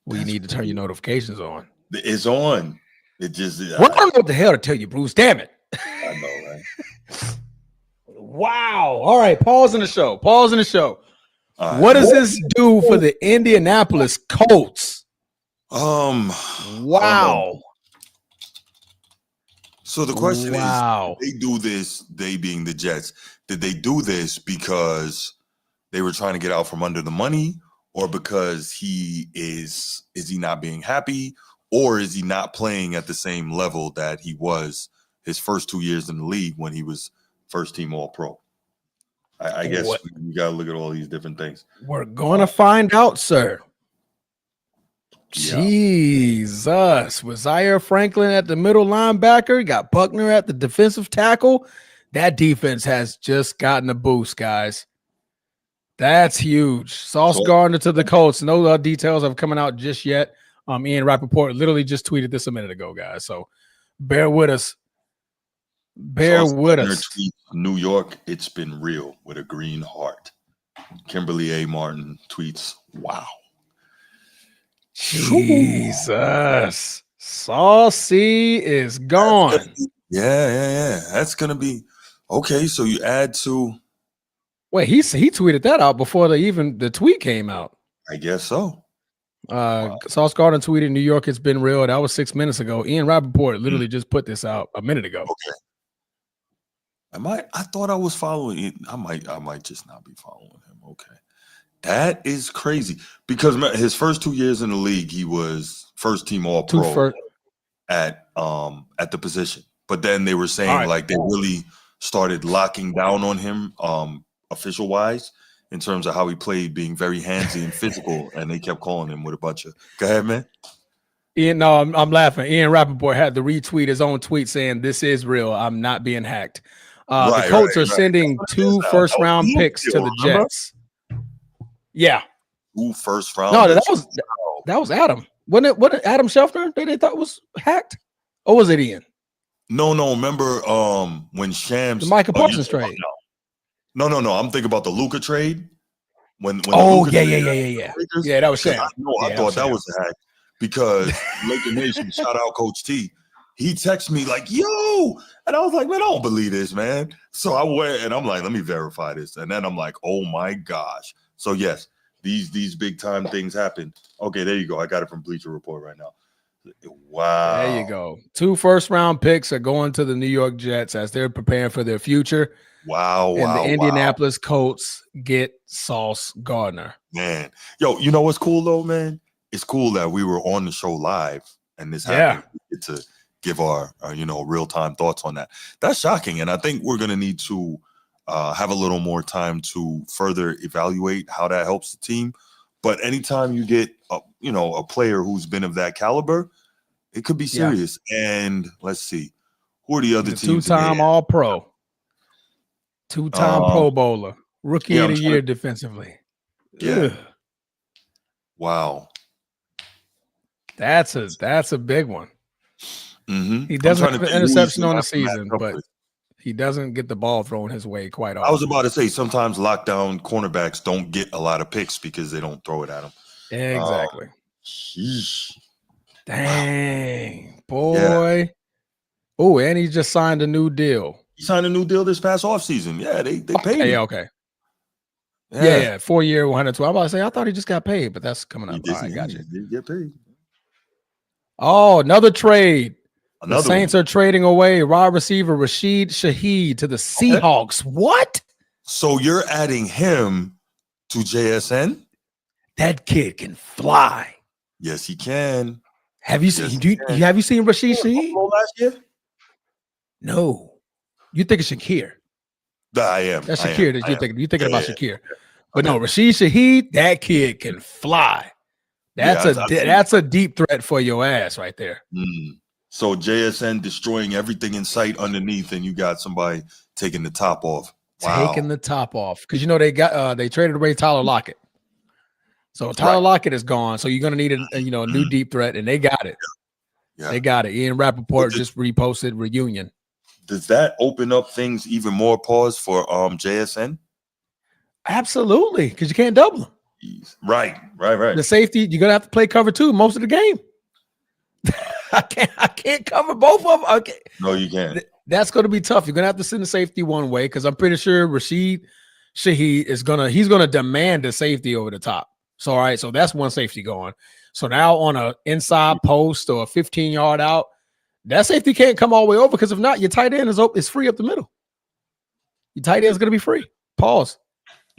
You need to turn your notifications on.
It's on. It just.
I don't know what the hell to tell you, Bruce. Damn it.
I know, right?
Wow. All right. Pause in the show.
Right.
What does this do for the Indianapolis Colts?
Wow. So the question
Wow.
is, did they do this, they being the Jets, did they do this because they were trying to get out from under the money, or because is he not being happy, or is he not playing at the same level that he was his first 2 years in the league when he was first team All-Pro? I guess we got to look at all these different things.
We're going to find out, sir.
Yeah.
Jesus. Was Zaire Franklin at the middle linebacker? Got Buckner at the defensive tackle. That defense has just gotten a boost, guys. That's huge. Sauce Gardner to the Colts. No details have coming out just yet. Ian Rappaport literally just tweeted this a minute ago, guys. So bear with us. Sauce with us.
Tweet, New York, it's been real with a green heart. Kimberly A. Martin tweets, wow.
Jesus. Saucy is gone.
Yeah. That's going to be okay. So you add to.
Wait, he tweeted that out before the tweet came out.
I guess so.
Sauce Gardner tweeted, New York, it's been real. That was 6 minutes ago. Ian Rappaport literally just put this out a minute ago.
Okay. I thought I was following it. I might just not be following him. Okay. That is crazy because his first 2 years in the league, he was first team All-Pro at the position. But then they were saying like they really started locking down on him official wise in terms of how he played, being very handsy and physical, and they kept calling him with a bunch of. Go ahead, man.
Ian, no, I'm laughing. Ian Rappaport had to retweet his own tweet saying, "This is real. I'm not being hacked." The Colts are sending 2 first-round picks to the Jets. Yeah,
2 first round.
No, that was Adam. Wasn't it Adam Schefter that they thought was hacked, or was it Ian?
No. Remember when Shams
the Micah Parsons trade?
No. I'm thinking about the Luka trade. When
Yeah, that was Shams.
I thought that was a hack because Laker Nation, shout out Coach T. He texted me like, yo, and I was like, man, I don't believe this, man. So I went and I'm like, let me verify this. And then I'm like, oh my gosh. So yes, these big time things happen. Okay, there you go. I got it from Bleacher Report right now. Wow.
There you go. 2 first-round picks are going to the New York Jets as they're preparing for their future.
Wow.
And the Indianapolis Colts get Sauce Gardner.
Man. Yo, you know what's cool though, man? It's cool that we were on the show live and this happened. We get to give our real-time thoughts on that. That's shocking. And I think we're going to need to have a little more time to further evaluate how that helps the team. But anytime you get a player who's been of that caliber, it could be serious. And let's see, who are the other teams?
2-time All-Pro, 2-time Pro Bowler, Rookie of the Year defensively.
Yeah. Ugh. Wow.
That's a big one.
Mm-hmm.
He doesn't have an interception on the season, but he doesn't get the ball thrown his way quite often.
I was about to say sometimes lockdown cornerbacks don't get a lot of picks because they don't throw it at them.
Exactly. Dang, boy. Yeah. Oh, and he just signed a new deal.
He signed a new deal this past offseason. Yeah, they paid him.
Okay. Yeah. 4-year, 102. I'm about to say, I thought he just got paid, but that's coming up. All right, got you.
He get paid.
Oh, another trade. The Saints are trading away wide receiver Rashid Shaheed to the Seahawks. Okay. What?
So you're adding him to JSN?
That kid can fly.
Yes, he can.
Have you seen? Have you seen Rashid Shaheed
last year?
No. You think it's Shakir?
I am.
That's Shakir. That you're thinking about Shakir. But no, Rashid Shaheed, that kid can fly. That's a deep threat for your ass right there.
So JSN destroying everything in sight underneath, and you got somebody taking the top off.
Wow. Taking the top off because they traded away Tyler Lockett. So Tyler Lockett is gone. So you're gonna need a new deep threat, and they got it. Yeah. They got it. Ian Rappaport just reposted reunion.
Does that open up things even more? Pause for JSN.
Absolutely, because you can't double him.
Right.
The safety, you're gonna have to play cover 2 most of the game. I can't cover both of them. Okay.
No, you can't.
That's going to be tough. You're going to have to send the safety one way because I'm pretty sure Rashid Shaheed is he's gonna demand a safety over the top. So all right, so that's one safety going. So now on a inside post or a 15-yard out, That safety can't come all the way over because if not, your tight end is free up the middle. Your tight end is going to be free. Pause.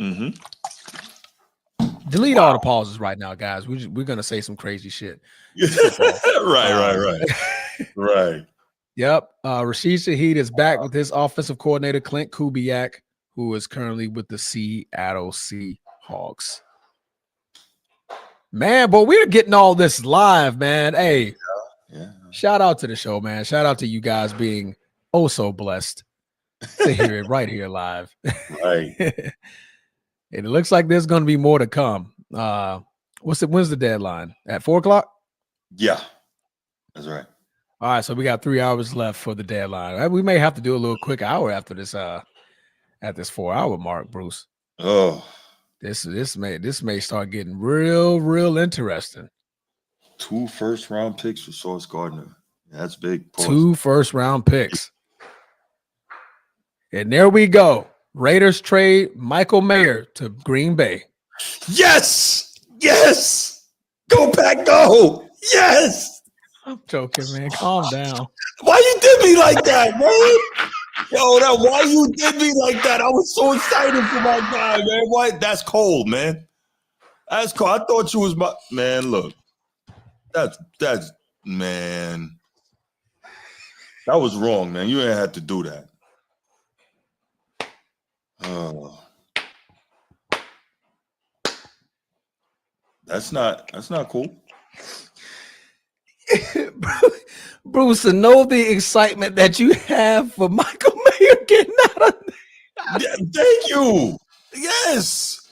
Mm-hmm.
Delete all the pauses right now, guys. We're going to say some crazy shit.
Right. Right.
Yep. Rashid Shaheed is back with his offensive coordinator, Clint Kubiak, who is currently with the Seattle Seahawks. Man, boy, we're getting all this live, man. Hey,
Yeah.
Shout out to the show, man. Shout out to you guys being oh so blessed to hear it right here live.
Right.
It looks like there's going to be more to come. When's the deadline? At 4:00?
Yeah, that's right.
All right, so we got 3 hours left for the deadline. We may have to do a little quick hour after this. At this 4-hour mark, Bruce.
Oh,
this may start getting real interesting.
2 first-round picks for Sauce Gardner. That's big. Pause.
2 first-round picks. And there we go. Raiders trade Michael Mayer to Green Bay.
Yes. Go Pack, go. Yes.
I'm joking, man. Calm down.
Why you did me like that, man? Why you did me like that? I was so excited for my guy, man. Why? That's cold, man. That's cold. I thought you was my man. Look, that's man. That was wrong, man. You ain't had to do that. Oh, that's not cool.
Bruce, to know the excitement that you have for Michael Mayer getting out of
Yeah, thank you. Yes.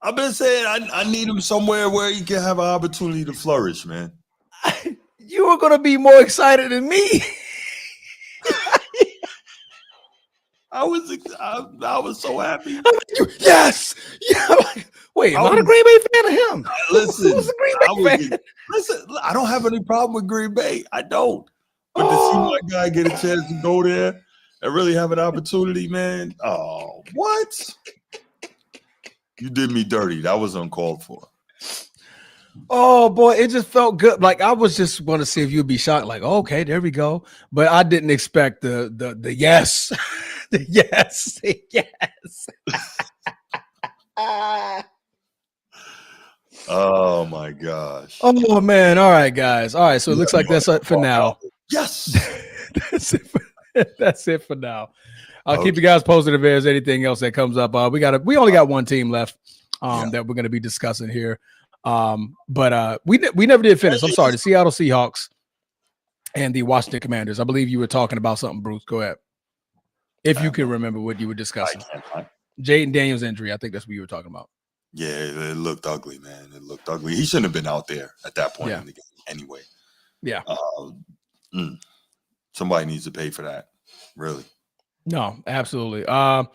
I've been saying I need him somewhere where he can have an opportunity to flourish, man.
You were going to be more excited than me.
I was so happy.
Yes. Yeah. Wait, I'm not a Green Bay fan of him.
Listen,
Who's a Green Bay fan?
Listen, I don't have any problem with Green Bay. I don't. But to see my guy get a chance to go there and really have an opportunity, man. Oh, what? You did me dirty. That was uncalled for.
Oh boy, it just felt good. Like I was just want to see if you'd be shocked. Like, okay, there we go. But I didn't expect the yes, the yes.
Oh my gosh.
Oh man. All right, guys. All right. So it looks like that's it for now.
Yes.
That's it for now. I'll keep you guys posted if there's anything else that comes up. We only got one team left that we're going to be discussing here. But we never did finish. I'm sorry, the Seattle Seahawks and the Washington Commanders. I believe you were talking about something, Bruce. Go ahead. If you can remember what you were discussing. Jaden Daniels' injury. I think that's what you were talking about.
Yeah, it looked ugly, man. It looked ugly. He shouldn't have been out there at that point in the game anyway.
Yeah.
Somebody needs to pay for that. Really.
No, absolutely. Not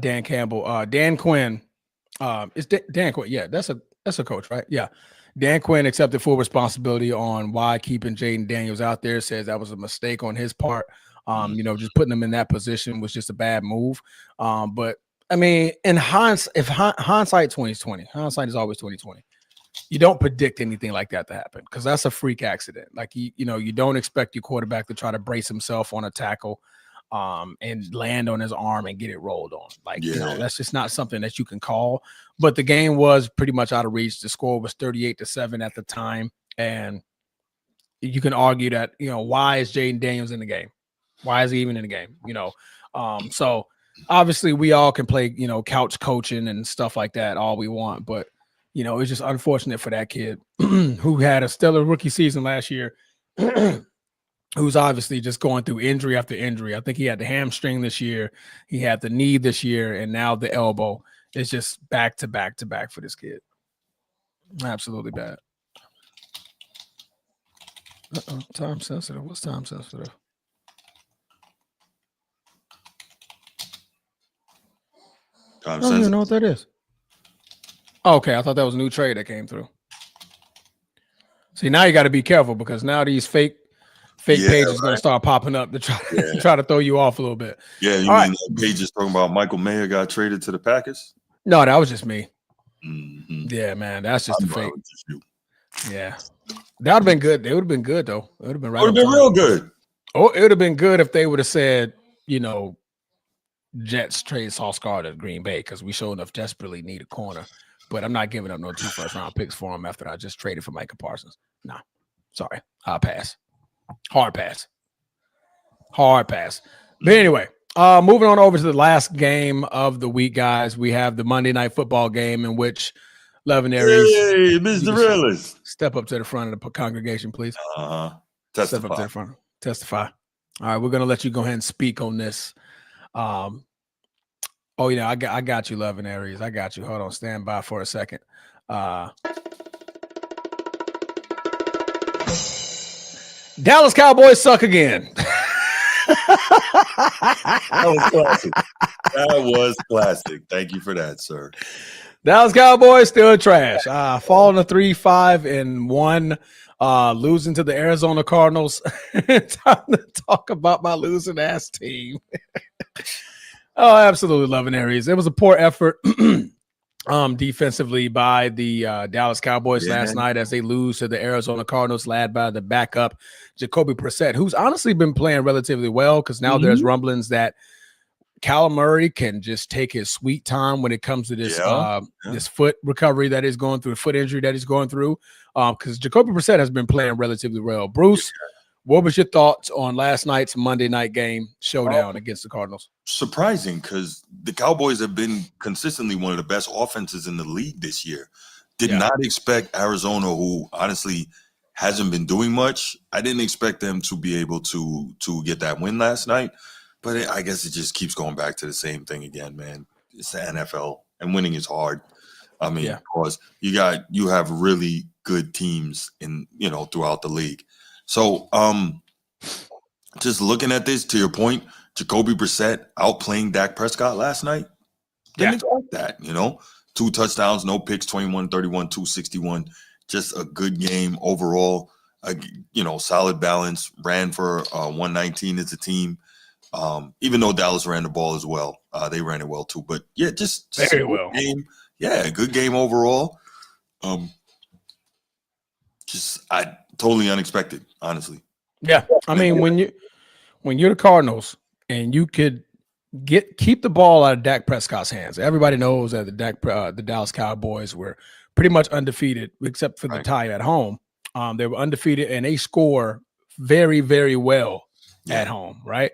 Dan Campbell. Dan Quinn. It's Dan Quinn. Yeah, that's a coach, right? Yeah. Dan Quinn accepted full responsibility on why keeping Jaden Daniels out there. Says that was a mistake on his part. Just putting him in that position was just a bad move. But I mean, in hindsight, if hindsight 2020, hindsight is always 2020. You don't predict anything like that to happen because that's a freak accident. Like you don't expect your quarterback to try to brace himself on a tackle and land on his arm and get it rolled on. That's just not something that you can call. But the game was pretty much out of reach. The score was 38-7 at the time. And you can argue that, why is Jaden Daniels in the game? Why is he even in the game? So obviously we all can play, couch coaching and stuff like that all we want. But, it's just unfortunate for that kid who had a stellar rookie season last year. Who's obviously just going through injury after injury. I think he had the hamstring this year. He had the knee this year, and now the elbow. It's just back to back to back for this kid. Absolutely bad. Time sensitive. What's time sensitive? I don't even know what that is. Oh, okay, I thought that was a new trade that came through. See, now you got to be careful because now these fake pages going to start popping up to try to throw you off a little bit.
Yeah, you mean pages talking about Michael Mayer got traded to the Packers?
No, that was just me.
Mm-hmm.
Yeah, man, that's just the fake. Yeah. That would have been good. They would have been good though. It would have been right.
Would have been real good.
Oh, it would have been good if they would have said, Jets trade Sauce Gardner to Green Bay because we sure enough desperately need a corner. But I'm not giving up no 2 first-round picks for him after I just traded for Micah Parsons. Nah, sorry. I'll pass. Hard pass. But anyway, moving on over to the last game of the week, guys. We have the Monday Night Football game in which Levin Aries.
Hey, Mr. Realist.
Step up to the front of the congregation, please.
Testify.
Step up to the front. Testify. All right, we're going to let you go ahead and speak on this. Oh, yeah, I got you, Levin Aries. I got you. Hold on. Stand by for a second. Dallas Cowboys suck again.
That was classic. That was classic. Thank you for that, sir.
Dallas Cowboys still trash. Falling to 3-5-1, losing to the Arizona Cardinals. Time to talk about my losing ass team. Oh, absolutely, Levin Aries. It was a poor effort defensively by the Dallas Cowboys last night as they lose to the Arizona Cardinals, led by the backup Jacoby Brissett, who's honestly been playing relatively well because now there's rumblings that Kyler Murray can just take his sweet time when it comes to this this foot recovery that he's going through, foot injury that he's going through, because Jacoby Brissett has been playing relatively well. Bruce, what was your thoughts on last night's Monday night game showdown against the Cardinals?
Surprising, because the Cowboys have been consistently one of the best offenses in the league this year. Did not expect Arizona, who honestly hasn't been doing much. I didn't expect them to be able to get that win last night. But I guess it just keeps going back to the same thing again, man. It's the NFL, and winning is hard. I mean, because you have really good teams throughout the league. So, just looking at this, to your point, Jacoby Brissett outplaying Dak Prescott last night. Didn't expect that, 2 touchdowns, no picks, 21-31, 261. Just a good game overall. Solid balance. Ran for 119 as a team. Even though Dallas ran the ball as well, they ran it well too. But just
very well.
Game. Yeah, good game overall. Totally unexpected, honestly.
Yeah, I mean when you're the Cardinals and you could keep the ball out of Dak Prescott's hands. Everybody knows that the Dallas Cowboys were pretty much undefeated except for the tie at home. They were undefeated and they score very, very well at home, right?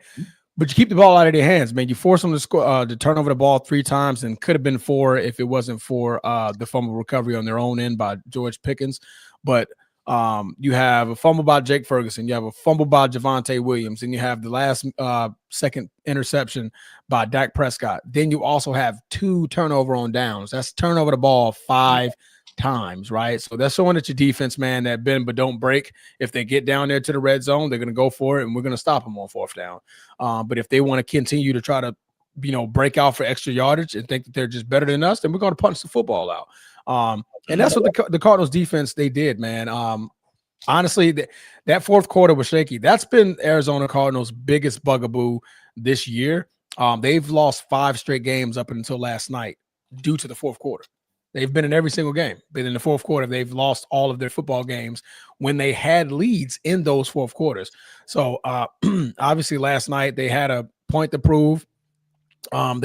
But you keep the ball out of their hands, man. You force them to score, to turn over the ball 3 times, and could have been 4 if it wasn't for the fumble recovery on their own end by George Pickens. But you have a fumble by Jake Ferguson, you have a fumble by Javonte Williams, and you have the last second interception by Dak Prescott. Then you also have 2 turnover on downs. That's turnover the ball 5 times, right? So that's showing that your defense, man, that bend but don't break. If they get down there to the red zone, they're going to go for it, and we're going to stop them on 4th down. But if they want to continue to try to, break out for extra yardage and think that they're just better than us, then we're going to punch the football out. And that's what the Cardinals defense, they did, man. Honestly, that 4th quarter was shaky. That's been Arizona Cardinals' biggest bugaboo this year. They've lost 5 straight games up until last night due to the 4th quarter. They've been in every single game. But in the 4th quarter, they've lost all of their football games when they had leads in those 4th quarters. So obviously last night they had a point to prove. I thought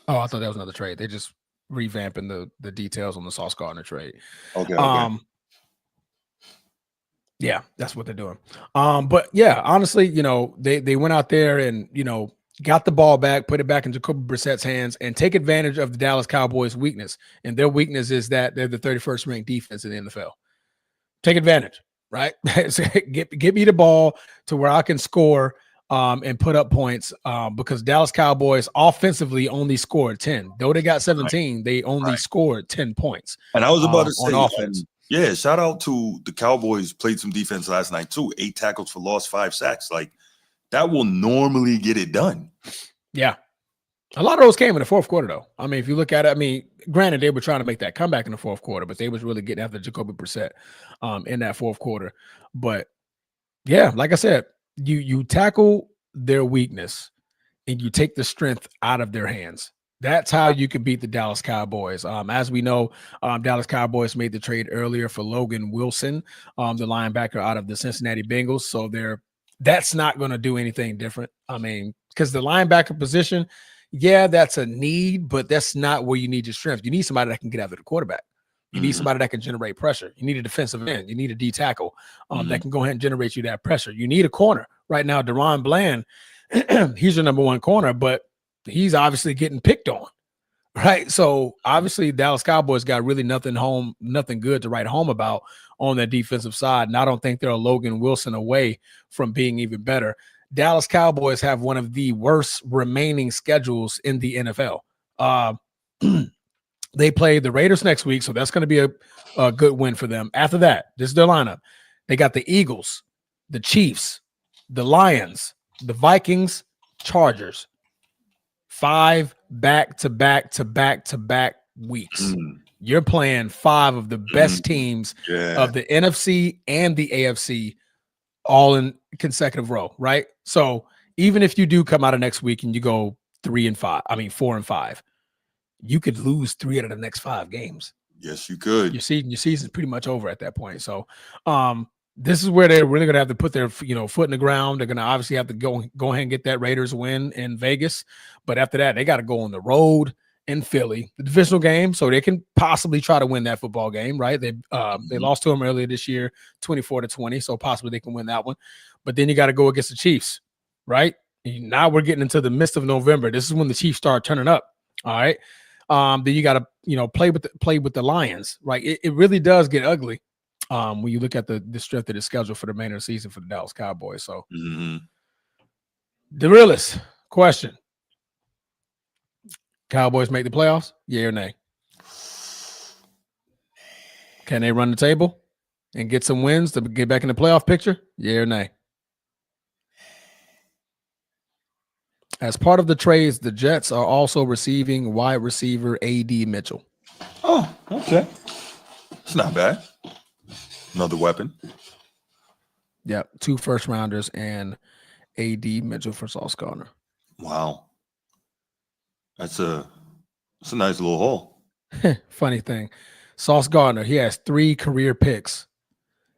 that was another trade. They just revamping the details on the Sauce Gardner trade.
Okay.
Yeah, that's what they're doing. But yeah, honestly, they went out there and got the ball back, put it back in Jacoby Brissett's hands, and take advantage of the Dallas Cowboys' weakness. And their weakness is that they're the 31st ranked defense in the NFL. Take advantage, right? Get me the ball to where I can score and put up points because Dallas Cowboys offensively only scored 10. Though they got 17, they only scored 10 points.
And I was about to say,
on offense.
Shout out to the Cowboys. Played some defense last night too. 8 tackles for loss, 5 sacks. Like, that will normally get it done. Yeah.
A lot of those came in the 4th quarter, though. I mean, if you look at it, granted, they were trying to make that comeback in the 4th quarter, but they was really getting after Jacoby Brissett in that 4th quarter. But, yeah, like I said, you tackle their weakness and you take the strength out of their hands. That's how you can beat the Dallas Cowboys. As we know, Dallas Cowboys made the trade earlier for Logan Wilson, the linebacker out of the Cincinnati Bengals. So that's not going to do anything different. I mean, because the linebacker position, yeah, that's a need, but that's not where you need your strength. You need somebody that can get after the quarterback. You need somebody that can generate pressure. You need a defensive end. You need a D tackle that can go ahead and generate you that pressure. You need a corner. Right now, Deron Bland, he's your number one corner, but he's obviously getting picked on, right? So obviously Dallas Cowboys got really nothing good to write home about on their defensive side. And I don't think they're a Logan Wilson away from being even better. Dallas Cowboys have one of the worst remaining schedules in the NFL. They play the Raiders next week, so that's going to be a good win for them. After that, this is their lineup. They got the Eagles, the Chiefs, the Lions, the Vikings, Chargers. 5 back-to-back weeks. You're playing 5 of the best teams of the NFC and the AFC all in consecutive row, right? So even if you do come out of next week and you go 4 and 5, you could lose 3 out of the next 5 games.
Yes, you could.
Your season's pretty much over at that point. So this is where they're really going to have to put their foot in the ground. They're going to obviously have to go ahead and get that Raiders win in Vegas. But after that, they got to go on the road in Philly, the divisional game, so they can possibly try to win that football game, right? They lost to them earlier this year, 24-20, so possibly they can win that one. But then you got to go against the Chiefs, right? And now we're getting into the midst of November. This is when the Chiefs start turning up, all right? Then you got to play with the Lions, right? It really does get ugly. When you look at the strength of the schedule for the remainder of the season for the Dallas Cowboys. So the realest question: Cowboys make the playoffs? Yeah or nay? Can they run the table and get some wins to get back in the playoff picture? Yeah or nay? As part of the trades, the Jets are also receiving wide receiver A.D. Mitchell.
Oh, okay. It's not bad. Another weapon.
Yep, 2 first-rounders and A.D. Mitchell for Sauce Gardner.
Wow. That's a nice little haul.
Funny thing. Sauce Gardner, he has 3 career picks,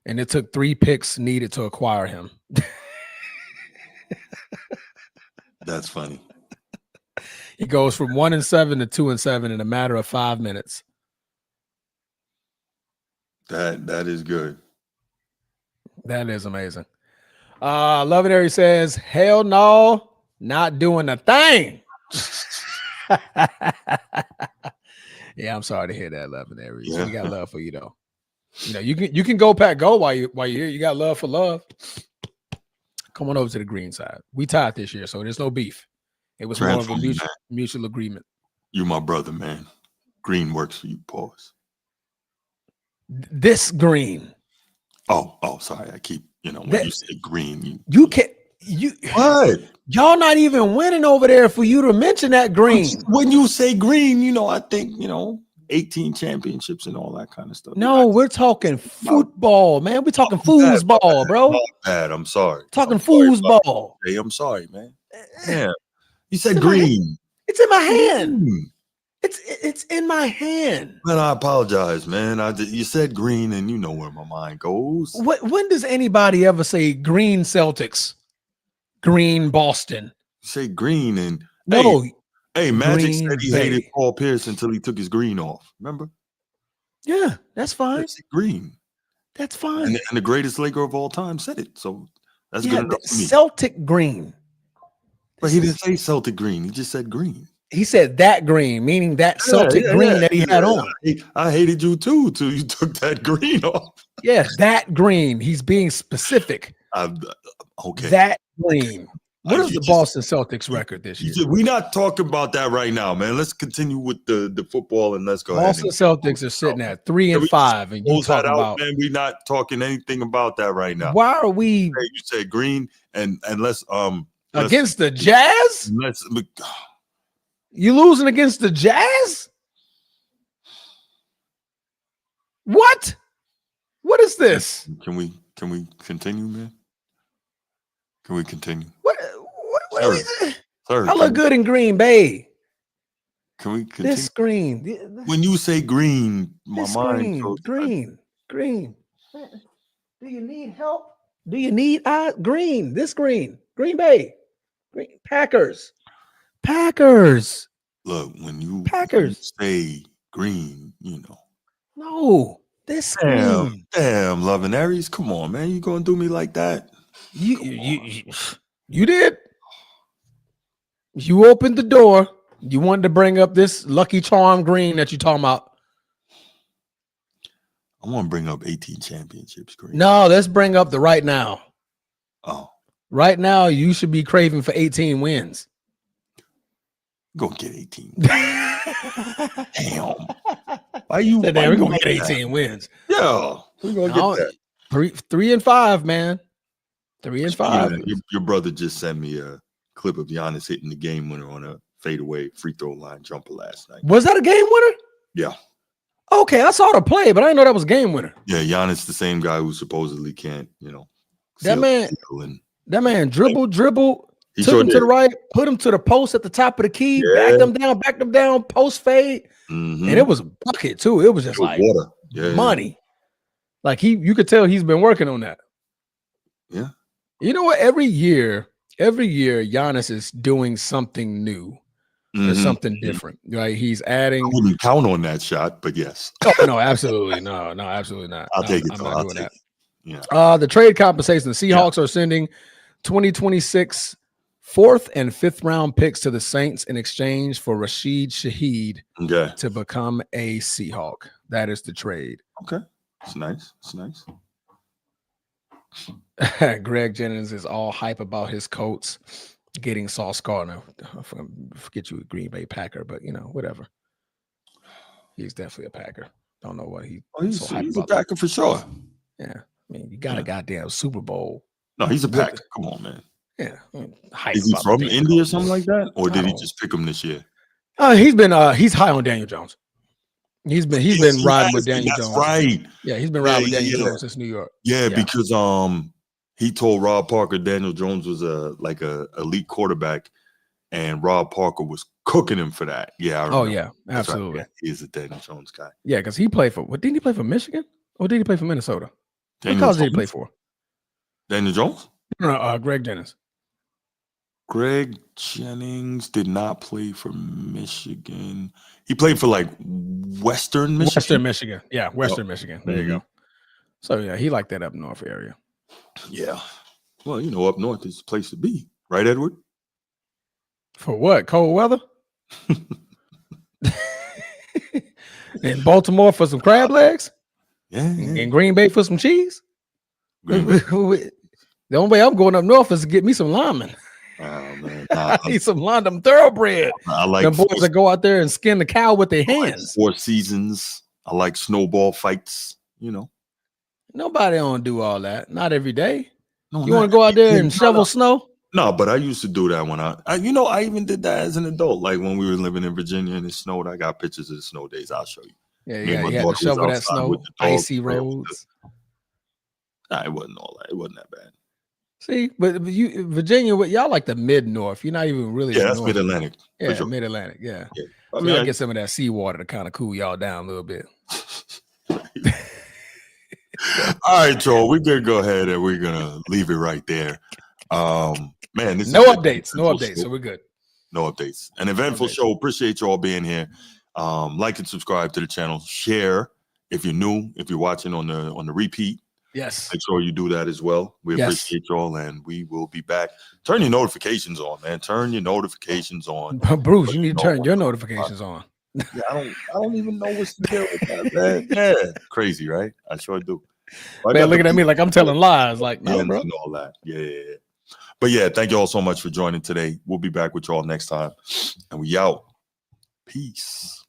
and it took 3 picks needed to acquire him.
That's funny.
He goes from 1-7 to 2-7 in a matter of 5 minutes.
That is good.
That is amazing. Lovinary says, hell no, not doing a thing. Yeah, I'm sorry to hear that, Lovinary. Yeah. We got love for you though. You can go Pat go while you're here. You got love for love. Come on over to the green side. We tied this year, so there's no beef. It was more of a mutual agreement.
You my brother, man. Green works for you, pause.
This green.
Oh, sorry. I keep, when you say green.
What? Y'all not even winning over there for you to mention that green.
When you say green, I think, 18 championships and all that kind of stuff.
No, we're talking football, man. We're talking foosball, bro.
Bad. I'm sorry.
Talking foosball.
Hey, I'm sorry, man. Yeah. You said green.
It's in my hand. It's in my hand.
Man, I apologize, man. You said green, and you know where my mind goes.
When does anybody ever say green Celtics, green Boston?
You say green, and
no.
Hey, Magic said he hated Paul Pierce until he took his green off. Remember?
Yeah, that's fine.
Green.
That's fine.
And the greatest Laker of all time said it, so that's good enough for me.
Celtic green.
But he didn't say Celtic green. He just said green.
He said that green, meaning that Celtic green that he had on.
I hated you too till you took that green off.
Yeah, that green. He's being specific.
Okay.
That green. What is the Boston Celtics record this year?
We're not talking about that right now, man. Let's continue with the football and let's go
Boston
ahead.
Celtics are sitting at 3-5, and you talking about,
man. We're not talking anything about that right now.
Why are we?
You said green, and let's
against the Jazz. You losing against the Jazz? What? What is this?
Can we continue, man? Can we continue?
What
Sir,
I look good in Green Bay.
Can we continue?
This screen.
When you say green, my
This
mind
screen.
goes
Green. Do you need help? Do you need green? This green. Green Bay. Green Packers.
Look, when you
Packers.
say green, you know.
No, this green.
Damn, Loving Aries. Come on, man. You gonna do me like that?
You did. You opened the door. You wanted to bring up this Lucky Charm green that you're talking about.
I want to bring up 18 championships green.
No, let's bring up the right now.
Oh,
Right now, you should be craving for 18 wins.
go get 18. Damn. Why you?
We're gonna get 18 wins.
Yeah, we're gonna get that.
3 and 5, man. 3 and 5.
Your brother just sent me a clip of Giannis hitting the game winner on a fadeaway free throw line jumper last night.
Was that a game winner?
Yeah.
Okay, I saw the play, but I didn't know that was a game winner.
Yeah, Giannis, the same guy who supposedly can't,
that man dribbled, took him to the right, put him to the post at the top of the key, backed him down, post fade, and it was a bucket too. It was just like
water,
money. Like you could tell he's been working on that.
Yeah.
You know what? Every year, Giannis is doing something new. Or something different, right? He's adding.
I wouldn't count on that shot, but yes.
Oh, no, absolutely. No, absolutely not.
I'll take it.
I'm not doing that.
Yeah.
The trade compensation, the Seahawks are sending 2026 4th and 5th round picks to the Saints in exchange for Rashid Shaheed to become a Seahawk. That is the trade.
Okay. It's nice.
Greg Jennings is all hype about his Colts getting Sauce Gardner. Forget you a Green Bay Packer, but whatever. He's definitely a Packer. Don't know what
he's so hype about. He's a Packer for sure.
Yeah, I mean, you got a goddamn Super Bowl.
No, he's a Packer. Come on, man.
Yeah,
is he from Indy or something like that, or did he just pick him this year?
He's high on Daniel Jones. He's been riding with Daniel Jones.
Right.
Yeah, he's been riding with Daniel Jones since New York.
Yeah, because he told Rob Parker Daniel Jones was a elite quarterback, and Rob Parker was cooking him for that. Yeah. I remember.
Oh yeah, absolutely.
Right. Yeah, he is a Daniel Jones guy.
Yeah, because he played for didn't he play for Michigan or did he play for Minnesota? What college did he play for?
Daniel Jones?
No, Greg Jennings.
Greg Jennings did not play for Michigan. He played for Western Michigan.
Western Michigan. Yeah, Western Michigan. There you go. So yeah, he liked that up north area.
Yeah. Well, up north is the place to be, right, Edward?
For what? Cold weather? In Baltimore for some crab legs?
Yeah.
In Green Bay for some cheese? The only way I'm going up north is to get me some linemen.
Oh, man.
I need some them thoroughbred.
I like
them boys that go out there and skin the cow with their hands.
4 seasons. I like snowball fights,
Nobody don't do all that. Not every day.
No,
you want to go out there and shovel snow?
No, but I used to do that when I even did that as an adult. Like when we were living in Virginia and it snowed, I got pictures of the snow days. I'll show you.
Yeah, you had to shovel that snow, icy roads.
Nah, it wasn't all that. It wasn't that bad.
See, but Virginia, y'all like the mid-north. You're not even really
that's mid-Atlantic.
Yeah, sure. Mid-Atlantic, yeah.
I
mean, I get some of that seawater to kind of cool y'all down a little bit.
All right, Joel, we're going to go ahead and we're going to leave it right there. Man, this
no updates, so we're good.
No updates. An eventful show. Appreciate you all being here. Like and subscribe to the channel. Share if you're new, if you're watching on the repeat.
Yes.
Make sure you do that as well. We appreciate y'all, and we will be back. Turn your notifications on, man. Turn your notifications on.
Bruce, you need to turn your notifications on.
Yeah, I don't even know what's the deal with that, man. Yeah, crazy, right? I sure do.
Man, looking at me like I'm telling lies. Like, no, bro.
And all that. Yeah. But yeah, thank you all so much for joining today. We'll be back with y'all next time, and we out. Peace.